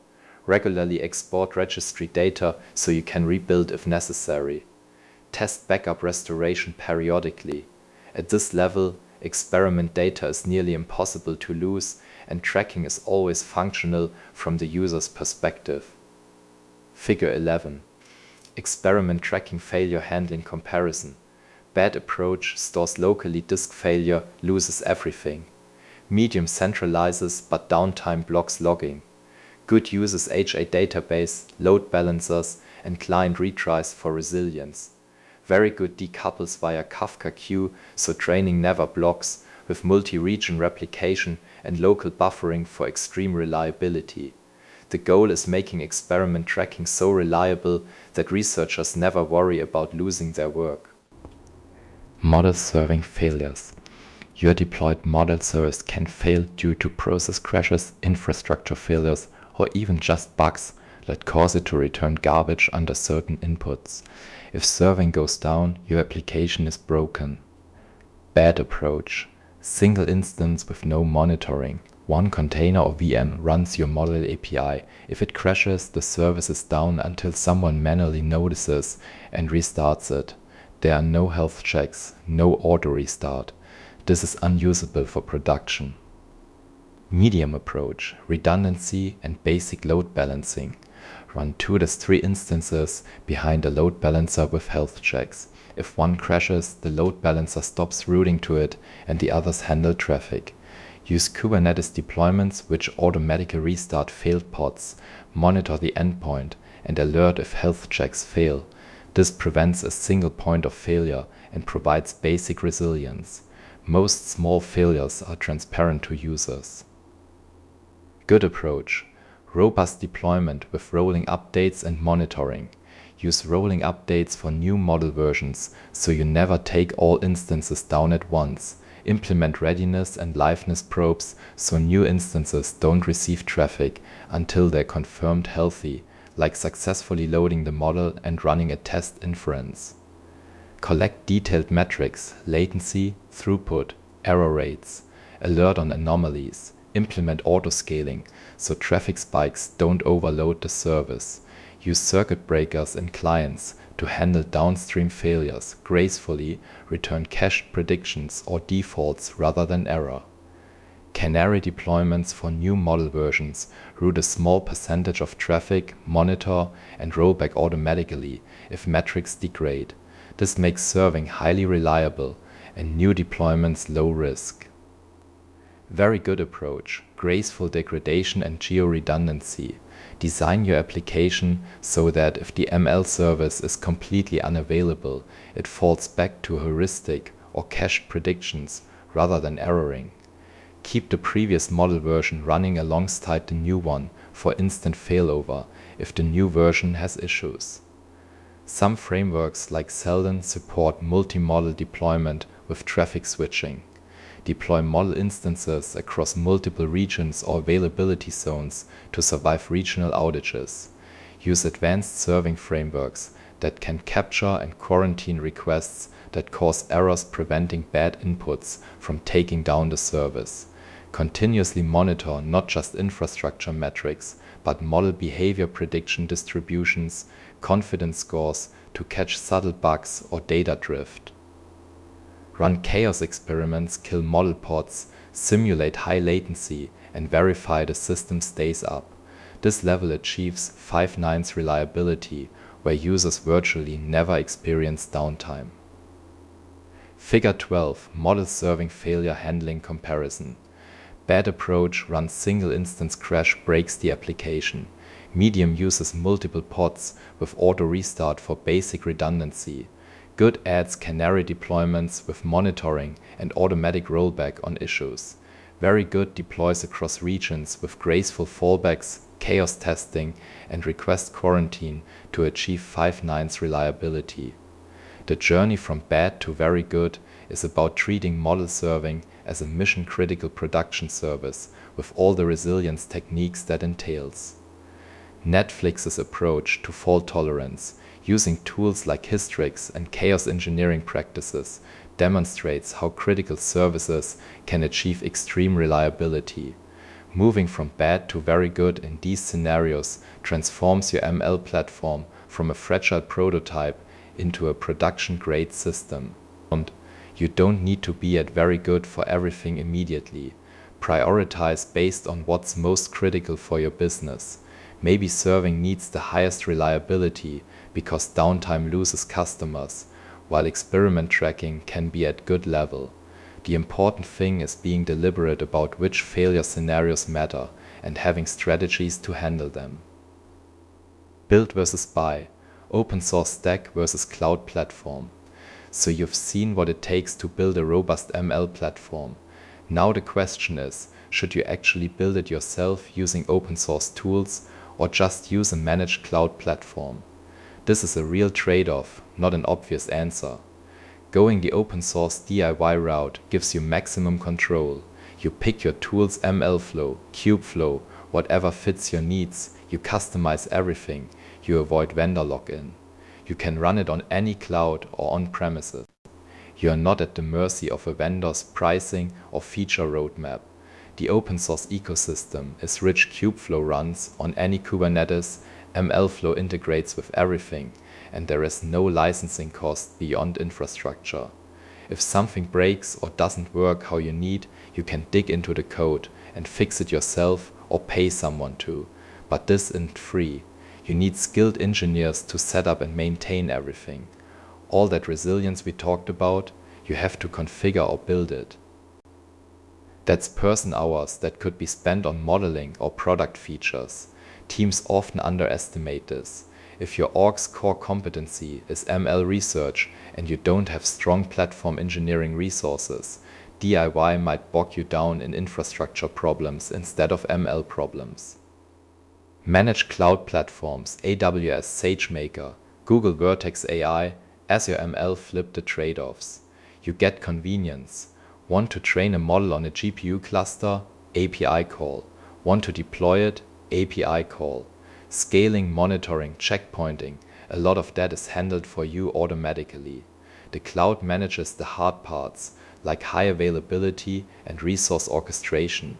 Regularly export registry data so you can rebuild if necessary. Test backup restoration periodically. At this level, experiment data is nearly impossible to lose and tracking is always functional from the user's perspective. Figure 11. Experiment tracking failure handling comparison. Bad approach stores locally, disk failure loses everything. Medium centralizes but downtime blocks logging. Good uses HA database, load balancers, and client retries for resilience. Very good decouples via Kafka queue so training never blocks, with multi-region replication and local buffering for extreme reliability. The goal is making experiment tracking so reliable that researchers never worry about losing their work. Model serving failures. Your deployed model service can fail due to process crashes, infrastructure failures, or even just bugs that cause it to return garbage under certain inputs. If serving goes down, your application is broken. Bad approach. Single instance with no monitoring. One container or VM runs your model API. If it crashes, the service is down until someone manually notices and restarts it. There are no health checks, no auto restart. This is unusable for production. Medium approach, redundancy and basic load balancing. Run 2 to 3 instances behind a load balancer with health checks. If one crashes, the load balancer stops routing to it and the others handle traffic. Use Kubernetes deployments which automatically restart failed pods, monitor the endpoint, and alert if health checks fail. This prevents a single point of failure and provides basic resilience. Most small failures are transparent to users. Good approach. Robust deployment with rolling updates and monitoring. Use rolling updates for new model versions, so you never take all instances down at once. Implement readiness and liveness probes so new instances don't receive traffic until they're confirmed healthy, like successfully loading the model and running a test inference. Collect detailed metrics, latency, throughput, error rates. Alert on anomalies. Implement autoscaling so traffic spikes don't overload the service. Use circuit breakers in clients to handle downstream failures, gracefully return cached predictions or defaults rather than error. Canary deployments for new model versions route a small percentage of traffic, monitor, and roll back automatically if metrics degrade. This makes serving highly reliable and new deployments low risk. Very good approach, graceful degradation and geo-redundancy. Design your application so that if the ML service is completely unavailable, it falls back to heuristic or cached predictions rather than erroring. Keep the previous model version running alongside the new one for instant failover if the new version has issues. Some frameworks like Selden support multi-model deployment with traffic switching. Deploy model instances across multiple regions or availability zones to survive regional outages. Use advanced serving frameworks that can capture and quarantine requests that cause errors, preventing bad inputs from taking down the service. Continuously monitor not just infrastructure metrics, but model behavior prediction distributions, confidence scores to catch subtle bugs or data drift. Run chaos experiments, kill model pods, simulate high latency, and verify the system stays up. This level achieves 5 nines reliability, where users virtually never experience downtime. Figure 12. Model serving failure handling comparison. Bad approach runs single instance crash, breaks the application. Medium uses multiple pods with auto restart for basic redundancy. Good adds canary deployments with monitoring and automatic rollback on issues. Very good deploys across regions with graceful fallbacks, chaos testing, and request quarantine to achieve 5 nines reliability. The journey from bad to very good is about treating model serving as a mission-critical production service with all the resilience techniques that entails. Netflix's approach to fault tolerance, using tools like Hystrix and chaos engineering practices, demonstrates how critical services can achieve extreme reliability. Moving from bad to very good in these scenarios transforms your ML platform from a fragile prototype into a production-grade system. And you don't need to be at very good for everything immediately. Prioritize based on what's most critical for your business. Maybe serving needs the highest reliability because downtime loses customers, while experiment tracking can be at good level. The important thing is being deliberate about which failure scenarios matter and having strategies to handle them. Build versus buy. Open source stack versus cloud platform. So you've seen what it takes to build a robust ML platform. Now the question is, should you actually build it yourself using open source tools or just use a managed cloud platform? This is a real trade-off, not an obvious answer. Going the open source DIY route gives you maximum control. You pick your tools, MLflow, Kubeflow, whatever fits your needs. You customize everything. You avoid vendor lock-in. You can run it on any cloud or on-premises. You are not at the mercy of a vendor's pricing or feature roadmap. The open source ecosystem is rich. Kubeflow runs on any Kubernetes, MLflow integrates with everything, and there is no licensing cost beyond infrastructure. If something breaks or doesn't work how you need, you can dig into the code and fix it yourself or pay someone to. But this isn't free. You need skilled engineers to set up and maintain everything. All that resilience we talked about, you have to configure or build it. That's person hours that could be spent on modeling or product features. Teams often underestimate this. If your org's core competency is ML research and you don't have strong platform engineering resources, DIY might bog you down in infrastructure problems instead of ML problems. Manage cloud platforms, AWS SageMaker, Google Vertex AI, Azure ML flip the trade-offs. You get convenience. Want to train a model on a GPU cluster? API call. Want to deploy it? API call. Scaling, monitoring, checkpointing, a lot of that is handled for you automatically. The cloud manages the hard parts, like high availability and resource orchestration.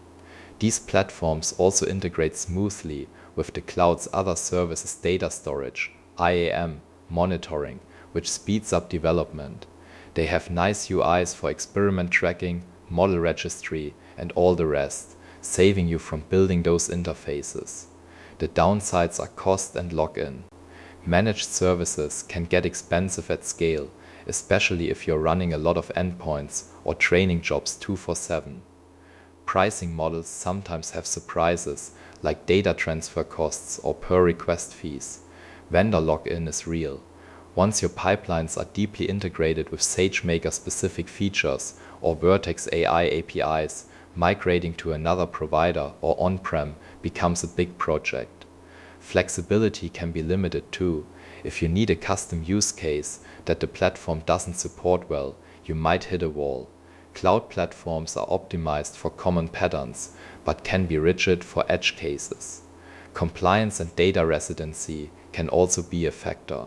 These platforms also integrate smoothly with the cloud's other services, data storage, IAM, monitoring, which speeds up development. They have nice UIs for experiment tracking, model registry, and all the rest, saving you from building those interfaces. The downsides are cost and lock-in. Managed services can get expensive at scale, especially if you're running a lot of endpoints or training jobs 24/7. Pricing models sometimes have surprises like data transfer costs or per request fees. Vendor lock-in is real. Once your pipelines are deeply integrated with SageMaker specific features or Vertex AI APIs, migrating to another provider or on-prem becomes a big project. Flexibility can be limited too. If you need a custom use case that the platform doesn't support well, you might hit a wall. Cloud platforms are optimized for common patterns, but can be rigid for edge cases. Compliance and data residency can also be a factor.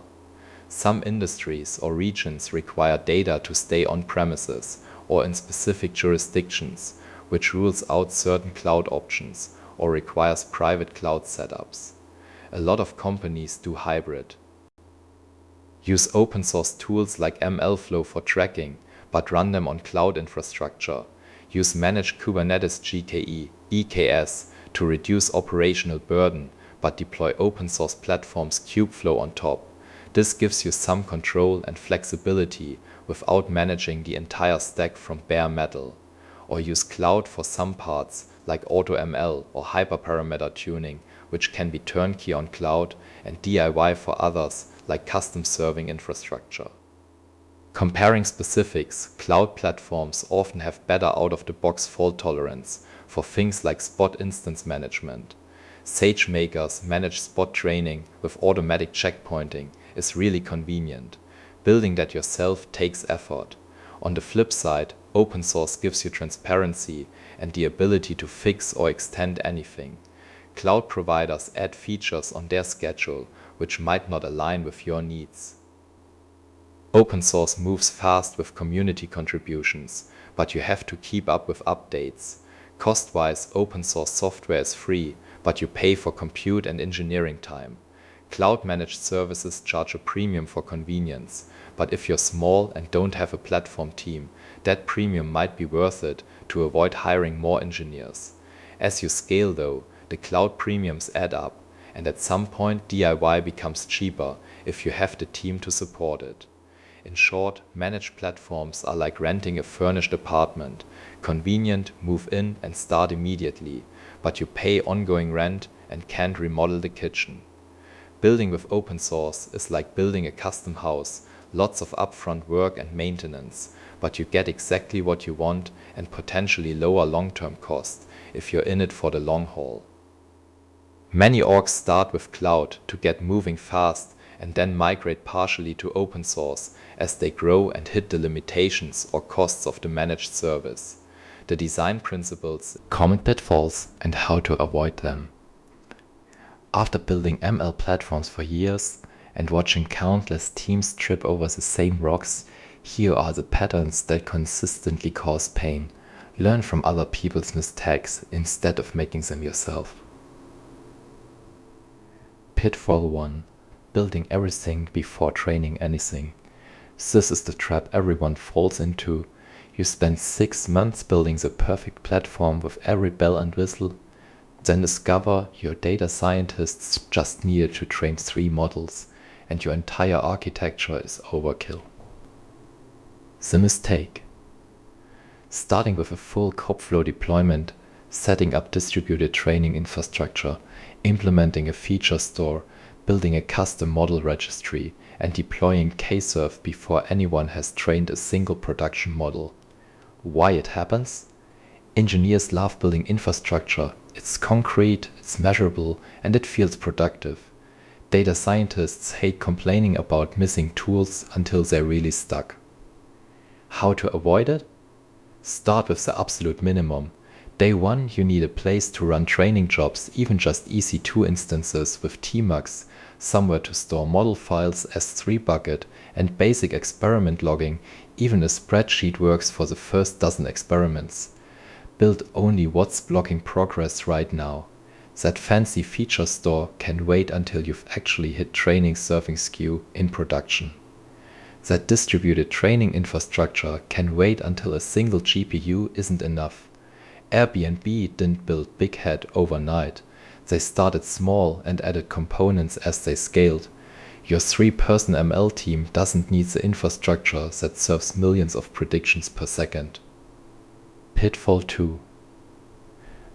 Some industries or regions require data to stay on premises or in specific jurisdictions, which rules out certain cloud options or requires private cloud setups. A lot of companies do hybrid. Use open source tools like MLflow for tracking, but run them on cloud infrastructure. Use managed Kubernetes GKE, EKS, to reduce operational burden, but deploy open source platforms Kubeflow on top. This gives you some control and flexibility without managing the entire stack from bare metal. Or use cloud for some parts like AutoML or hyperparameter tuning, which can be turnkey on cloud, and DIY for others like custom serving infrastructure. Comparing specifics, cloud platforms often have better out-of-the-box fault tolerance for things like spot instance management. SageMaker's managed spot training with automatic checkpointing is really convenient. Building that yourself takes effort. On the flip side, open source gives you transparency and the ability to fix or extend anything. Cloud providers add features on their schedule which might not align with your needs. Open source moves fast with community contributions, but you have to keep up with updates. Cost-wise, open source software is free, but you pay for compute and engineering time. Cloud managed services charge a premium for convenience, but if you're small and don't have a platform team, that premium might be worth it to avoid hiring more engineers. As you scale though, the cloud premiums add up, and at some point DIY becomes cheaper if you have the team to support it. In short, managed platforms are like renting a furnished apartment. Convenient, move in and start immediately, but you pay ongoing rent and can't remodel the kitchen. Building with open source is like building a custom house, lots of upfront work and maintenance, but you get exactly what you want and potentially lower long-term cost if you're in it for the long haul. Many orgs start with cloud to get moving fast and then migrate partially to open source as they grow and hit the limitations or costs of the managed service. The design principles, common pitfalls, and how to avoid them. After building ML platforms for years and watching countless teams trip over the same rocks, here are the patterns that consistently cause pain. Learn from other people's mistakes instead of making them yourself. Pitfall 1. Building everything before training anything. This is the trap everyone falls into. You spend 6 months building the perfect platform with every bell and whistle, then discover your data scientists just needed to train 3 models and your entire architecture is overkill. The mistake. Starting with a full Kubeflow deployment, setting up distributed training infrastructure, implementing a feature store, building a custom model registry, and deploying Kserve before anyone has trained a single production model. Why it happens? Engineers love building infrastructure. It's concrete, it's measurable, and it feels productive. Data scientists hate complaining about missing tools until they're really stuck. How to avoid it? Start with the absolute minimum. Day 1, you need a place to run training jobs, even just EC2 instances with tmux, somewhere to store model files, S3 bucket, and basic experiment logging. Even a spreadsheet works for the first dozen experiments. Build only what's blocking progress right now. That fancy feature store can wait until you've actually hit training serving skew in production. That distributed training infrastructure can wait until a single GPU isn't enough. Airbnb didn't build Big Head overnight. They started small and added components as they scaled. Your 3-person ML team doesn't need the infrastructure that serves millions of predictions per second. Pitfall 2.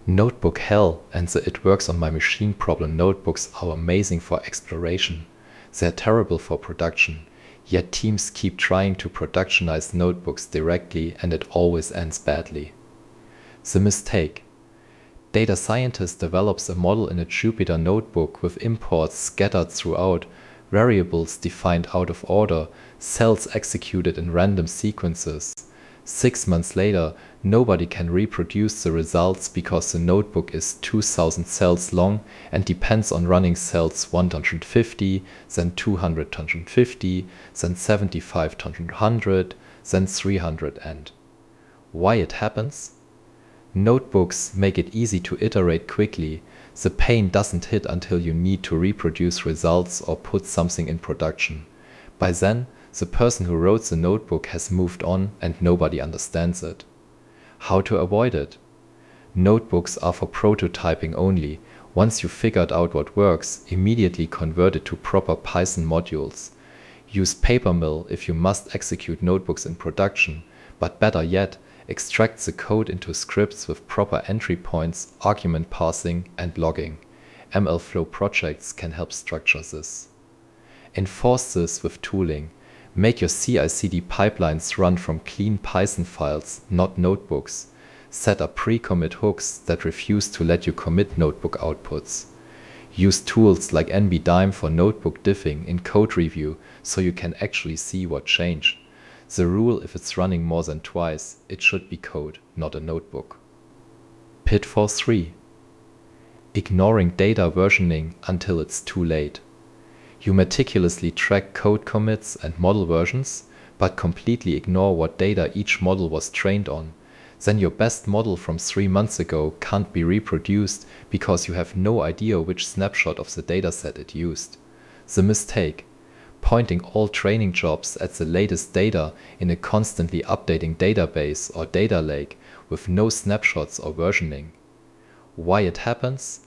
Notebook hell and the It Works on My Machine problem notebooks are amazing for exploration. They're terrible for production, yet teams keep trying to productionize notebooks directly and it always ends badly. The mistake. Data scientist develops a model in a Jupyter notebook with imports scattered throughout, variables defined out of order, cells executed in random sequences. 6 months later, nobody can reproduce the results because the notebook is 2000 cells long and depends on running cells 150, then 250, then 75 to 100, then 300 and. Why it happens? Notebooks make it easy to iterate quickly. The pain doesn't hit until you need to reproduce results or put something in production. By then, the person who wrote the notebook has moved on and nobody understands it. How to avoid it? Notebooks are for prototyping only. Once you've figured out what works, immediately convert it to proper Python modules. Use papermill if you must execute notebooks in production, but better yet, extract the code into scripts with proper entry points, argument passing, and logging. MLflow projects can help structure this. Enforce this with tooling. Make your CI/CD pipelines run from clean Python files, not notebooks. Set up pre-commit hooks that refuse to let you commit notebook outputs. Use tools like NBDime for notebook diffing in code review so you can actually see what changed. The rule: if it's running more than twice, it should be code, not a notebook. Pitfall 3. Ignoring data versioning until it's too late. You meticulously track code commits and model versions, but completely ignore what data each model was trained on. Then your best model from 3 months ago can't be reproduced because you have no idea which snapshot of the dataset it used. The mistake. Pointing all training jobs at the latest data in a constantly updating database or data lake with no snapshots or versioning. Why it happens?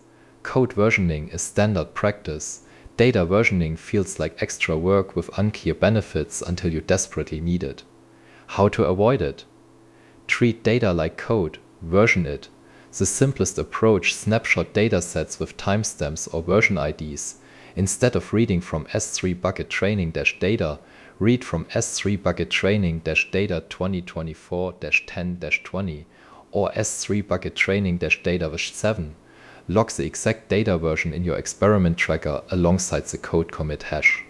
Code versioning is standard practice. Data versioning feels like extra work with unclear benefits until you desperately need it. How to avoid it? Treat data like code, version it. The simplest approach: snapshot datasets with timestamps or version IDs. Instead of reading from S3 bucket training-data, read from S3 bucket training-data 2024-10-20 or S3 bucket training-data 7. Log the exact data version in your experiment tracker alongside the code commit hash.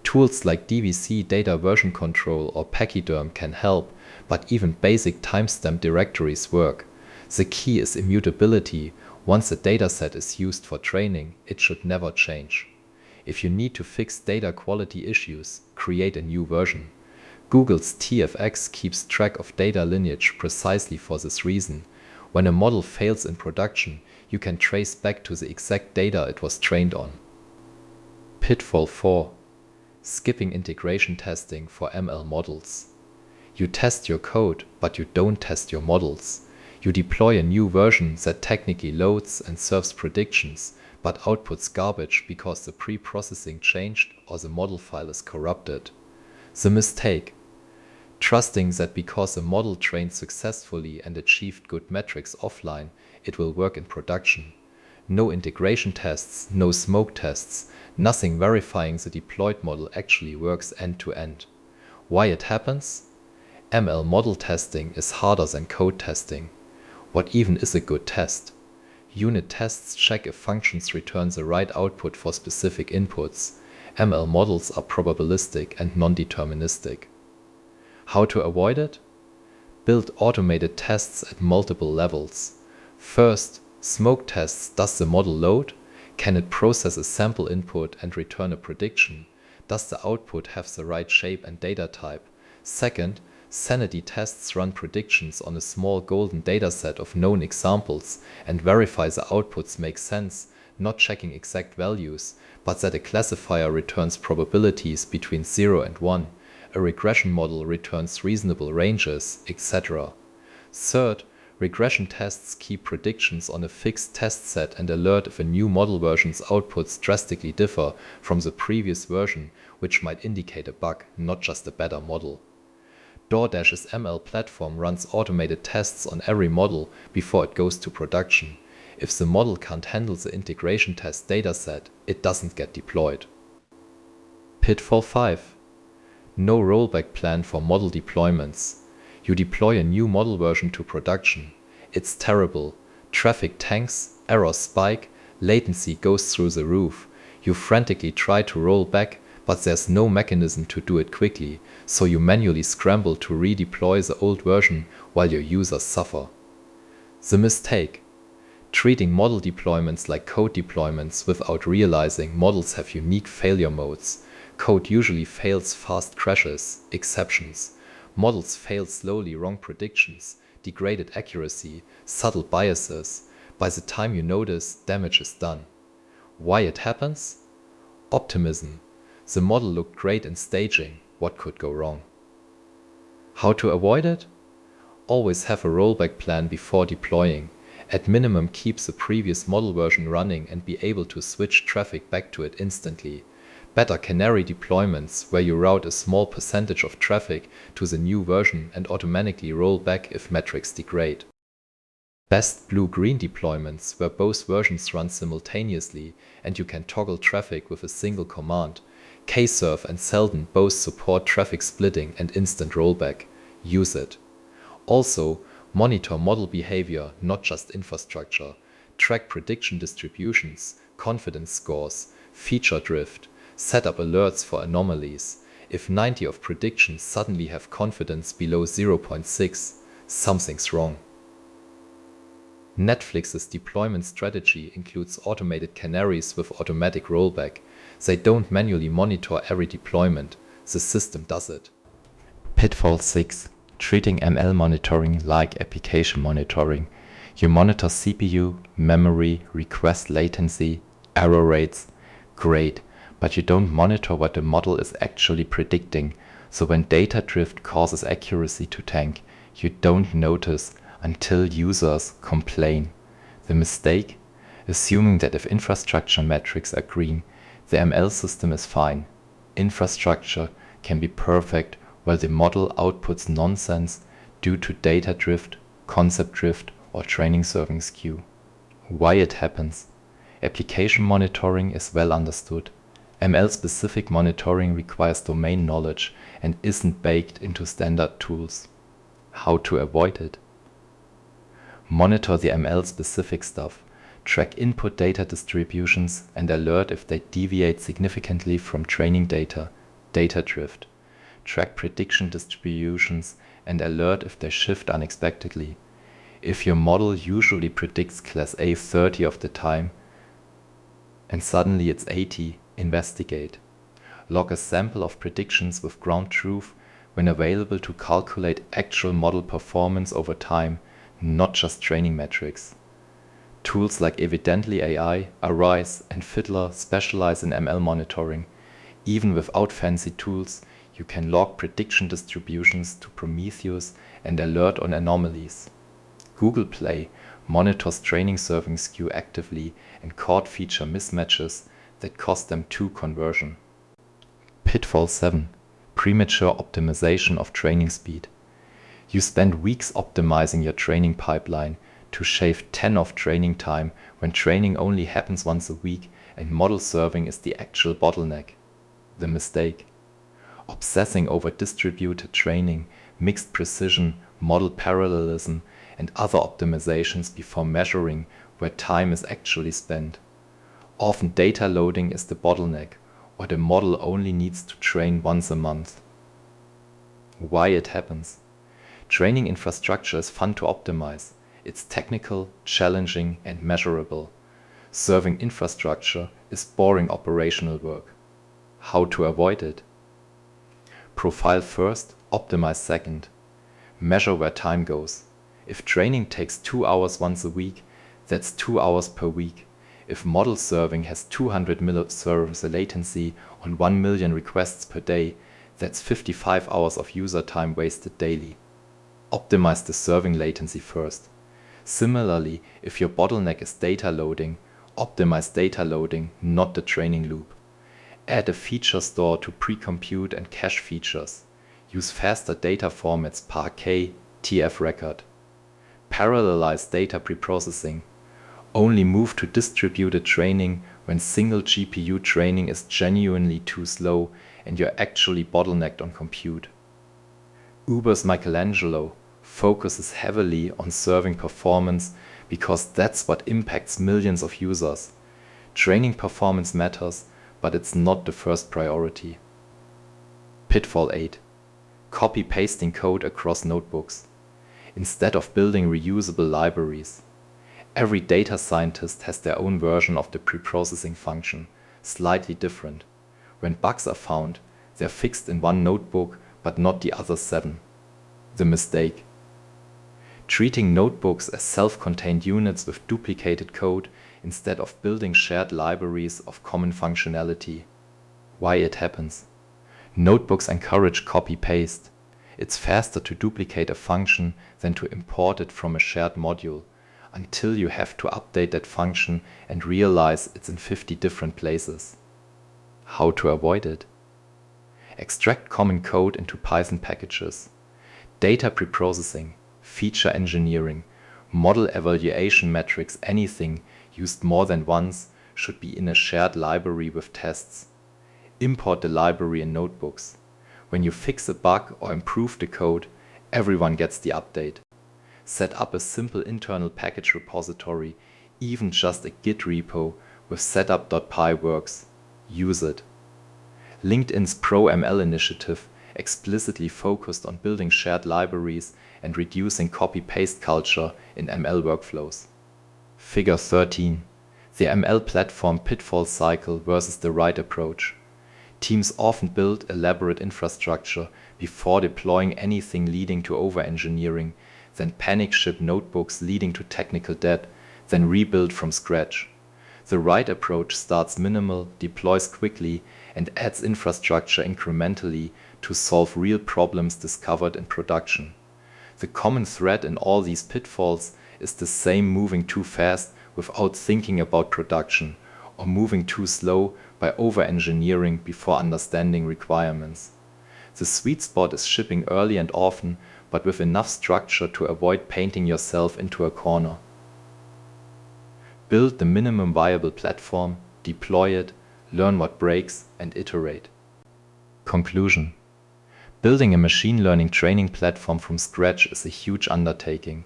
Tools like DVC data version control or Pachyderm can help, but even basic timestamp directories work. The key is immutability. Once a dataset is used for training, it should never change. If you need to fix data quality issues, create a new version. Google's TFX keeps track of data lineage precisely for this reason. When a model fails in production, you can trace back to the exact data it was trained on. Pitfall 4. Skipping integration testing for ML models. You test your code, but you don't test your models. You deploy a new version that technically loads and serves predictions, but outputs garbage because the pre-processing changed or the model file is corrupted. The mistake. Trusting that because a model trained successfully and achieved good metrics offline, it will work in production. No integration tests, no smoke tests, nothing verifying the deployed model actually works end to end. Why it happens? ML model testing is harder than code testing. What even is a good test? Unit tests check if functions return the right output for specific inputs. ML models are probabilistic and non-deterministic. How to avoid it? Build automated tests at multiple levels. First, smoke tests. Does the model load? Can it process a sample input and return a prediction? Does the output have the right shape and data type? Second, sanity tests run predictions on a small golden dataset of known examples and verify the outputs make sense, not checking exact values, but that a classifier returns probabilities between 0 and 1. A regression model returns reasonable ranges, etc. Third, regression tests keep predictions on a fixed test set and alert if a new model version's outputs drastically differ from the previous version, which might indicate a bug, not just a better model. DoorDash's ML platform runs automated tests on every model before it goes to production. If the model can't handle the integration test dataset, it doesn't get deployed. Pitfall 5. No rollback plan for model deployments. You deploy a new model version to production. It's terrible. Traffic tanks, errors spike, latency goes through the roof. You frantically try to roll back, but there's no mechanism to do it quickly, so you manually scramble to redeploy the old version while your users suffer. The mistake. Treating model deployments like code deployments without realizing models have unique failure modes. Code usually fails fast crashes, exceptions. Models fail slowly, wrong predictions, degraded accuracy, subtle biases. By the time you notice, damage is done. Why it happens? Optimism. The model looked great in staging. What could go wrong? How to avoid it? Always have a rollback plan before deploying. At minimum, keep the previous model version running and be able to switch traffic back to it instantly. Better canary deployments, where you route a small percentage of traffic to the new version and automatically roll back if metrics degrade. Best blue-green deployments, where both versions run simultaneously and you can toggle traffic with a single command. Kserve and Selden both support traffic splitting and instant rollback. Use it. Also, monitor model behavior, not just infrastructure. Track prediction distributions, confidence scores, feature drift. Set up alerts for anomalies. If 90 of predictions suddenly have confidence below 0.6, something's wrong. Netflix's deployment strategy includes automated canaries with automatic rollback. They don't manually monitor every deployment. The system does it. Pitfall 6. Treating ML monitoring like application monitoring. You monitor CPU, memory, request latency, error rates. Great, but you don't monitor what the model is actually predicting. So when data drift causes accuracy to tank, you don't notice until users complain. The mistake? Assuming that if infrastructure metrics are green, the ML system is fine. Infrastructure can be perfect while the model outputs nonsense due to data drift, concept drift, or training serving skew. Why it happens? Application monitoring is well understood. ML-specific monitoring requires domain knowledge and isn't baked into standard tools. How to avoid it? Monitor the ML-specific stuff. Track input data distributions and alert if they deviate significantly from training data, data drift. Track prediction distributions and alert if they shift unexpectedly. If your model usually predicts class A 30 of the time and suddenly it's 80, investigate. Log a sample of predictions with ground truth when available to calculate actual model performance over time, not just training metrics. Tools like Evidently AI, Arise, and Fiddler specialize in ML monitoring. Even without fancy tools, you can log prediction distributions to Prometheus and alert on anomalies. Google Play monitors training serving skew actively and caught feature mismatches that cost them 2 conversion. Pitfall 7. Premature optimization of training speed. You spend weeks optimizing your training pipeline to shave 10 of training time when training only happens once a week and model serving is the actual bottleneck. The mistake. Obsessing over distributed training, mixed precision, model parallelism, and other optimizations before measuring where time is actually spent. Often data loading is the bottleneck, or the model only needs to train once a month. Why it happens? Training infrastructure is fun to optimize. It's technical, challenging, and measurable. Serving infrastructure is boring operational work. How to avoid it? Profile first, optimize second. Measure where time goes. If training takes 2 hours once a week, that's 2 hours per week. If model serving has 200 milliseconds latency on 1 million requests per day, that's 55 hours of user time wasted daily. Optimize the serving latency first. Similarly, if your bottleneck is data loading, optimize data loading, not the training loop. Add a feature store to pre-compute and cache features. Use faster data formats Parquet, TF record. Parallelize data preprocessing. Only move to distributed training when single GPU training is genuinely too slow and you're actually bottlenecked on compute. Uber's Michelangelo, focuses heavily on serving performance because that's what impacts millions of users. Training performance matters, but it's not the first priority. Pitfall 8. Copy-pasting code across notebooks. Instead of building reusable libraries. Every data scientist has their own version of the preprocessing function, slightly different. When bugs are found, they're fixed in one notebook but not the other 7. The mistake. Treating notebooks as self-contained units with duplicated code instead of building shared libraries of common functionality. Why it happens. Notebooks encourage copy-paste. It's faster to duplicate a function than to import it from a shared module, until you have to update that function and realize it's in 50 different places. How to avoid it? Extract common code into Python packages. Data preprocessing, feature engineering, model evaluation metrics, anything used more than once should be in a shared library with tests. Import the library in notebooks. When you fix a bug or improve the code, everyone gets the update. Set up a simple internal package repository, even just a Git repo with setup.py works. Use it. LinkedIn's Pro-ML initiative explicitly focused on building shared libraries and reducing copy-paste culture in ML workflows. Figure 13. The ML platform pitfall cycle versus the right approach. Teams often build elaborate infrastructure before deploying anything, leading to over-engineering, then panic ship notebooks leading to technical debt, then rebuild from scratch. The right approach starts minimal, deploys quickly, and adds infrastructure incrementally to solve real problems discovered in production. The common thread in all these pitfalls is the same: moving too fast without thinking about production, or moving too slow by over-engineering before understanding requirements. The sweet spot is shipping early and often, but with enough structure to avoid painting yourself into a corner. Build the minimum viable platform, deploy it, learn what breaks, and iterate. Conclusion. Building a machine learning training platform from scratch is a huge undertaking.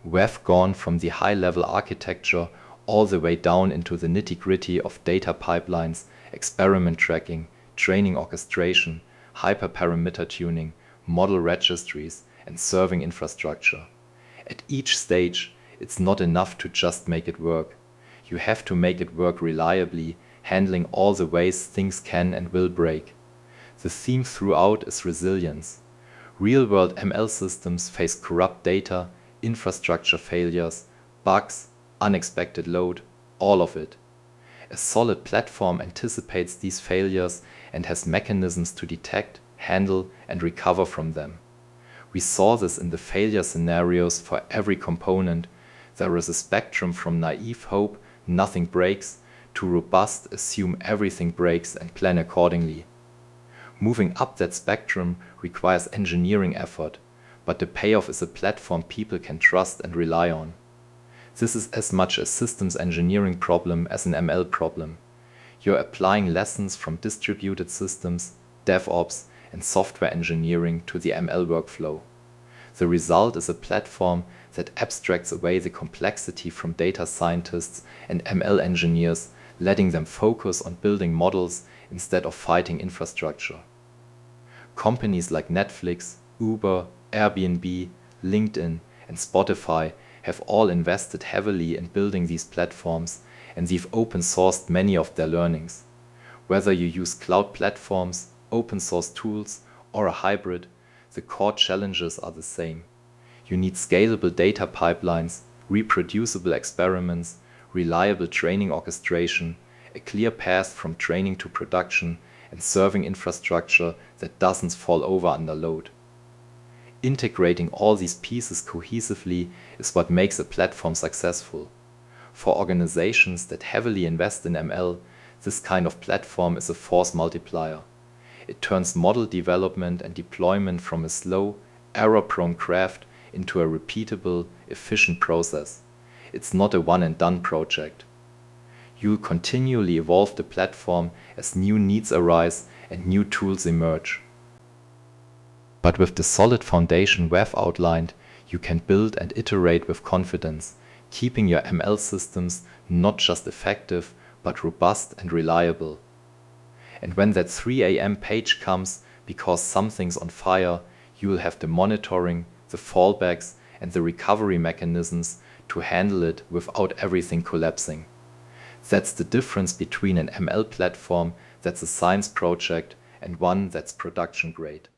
We've gone from the high-level architecture all the way down into the nitty-gritty of data pipelines, experiment tracking, training orchestration, hyperparameter tuning, model registries, and serving infrastructure. At each stage, it's not enough to just make it work. You have to make it work reliably, handling all the ways things can and will break. The theme throughout is resilience. Real-world ML systems face corrupt data, infrastructure failures, bugs, unexpected load, all of it. A solid platform anticipates these failures and has mechanisms to detect, handle, and recover from them. We saw this in the failure scenarios for every component. There is a spectrum from naive hope, nothing breaks, to robust, assume everything breaks and plan accordingly. Moving up that spectrum requires engineering effort, but the payoff is a platform people can trust and rely on. This is as much a systems engineering problem as an ML problem. You're applying lessons from distributed systems, DevOps, and software engineering to the ML workflow. The result is a platform that abstracts away the complexity from data scientists and ML engineers, letting them focus on building models instead of fighting infrastructure. Companies like Netflix, Uber, Airbnb, LinkedIn, and Spotify have all invested heavily in building these platforms, and they've open sourced many of their learnings. Whether you use cloud platforms, open source tools, or a hybrid, the core challenges are the same. You need scalable data pipelines, reproducible experiments, reliable training orchestration, a clear path from training to production, and serving infrastructure that doesn't fall over under load. Integrating all these pieces cohesively is what makes a platform successful. For organizations that heavily invest in ML, this kind of platform is a force multiplier. It turns model development and deployment from a slow, error-prone craft into a repeatable, efficient process. It's not a one-and-done project. You'll continually evolve the platform as new needs arise and new tools emerge. But with the solid foundation we've outlined, you can build and iterate with confidence, keeping your ML systems not just effective, but robust and reliable. And when that 3 a.m. page comes because something's on fire, you will have the monitoring, the fallbacks, and the recovery mechanisms to handle it without everything collapsing. That's the difference between an ML platform that's a science project and one that's production grade.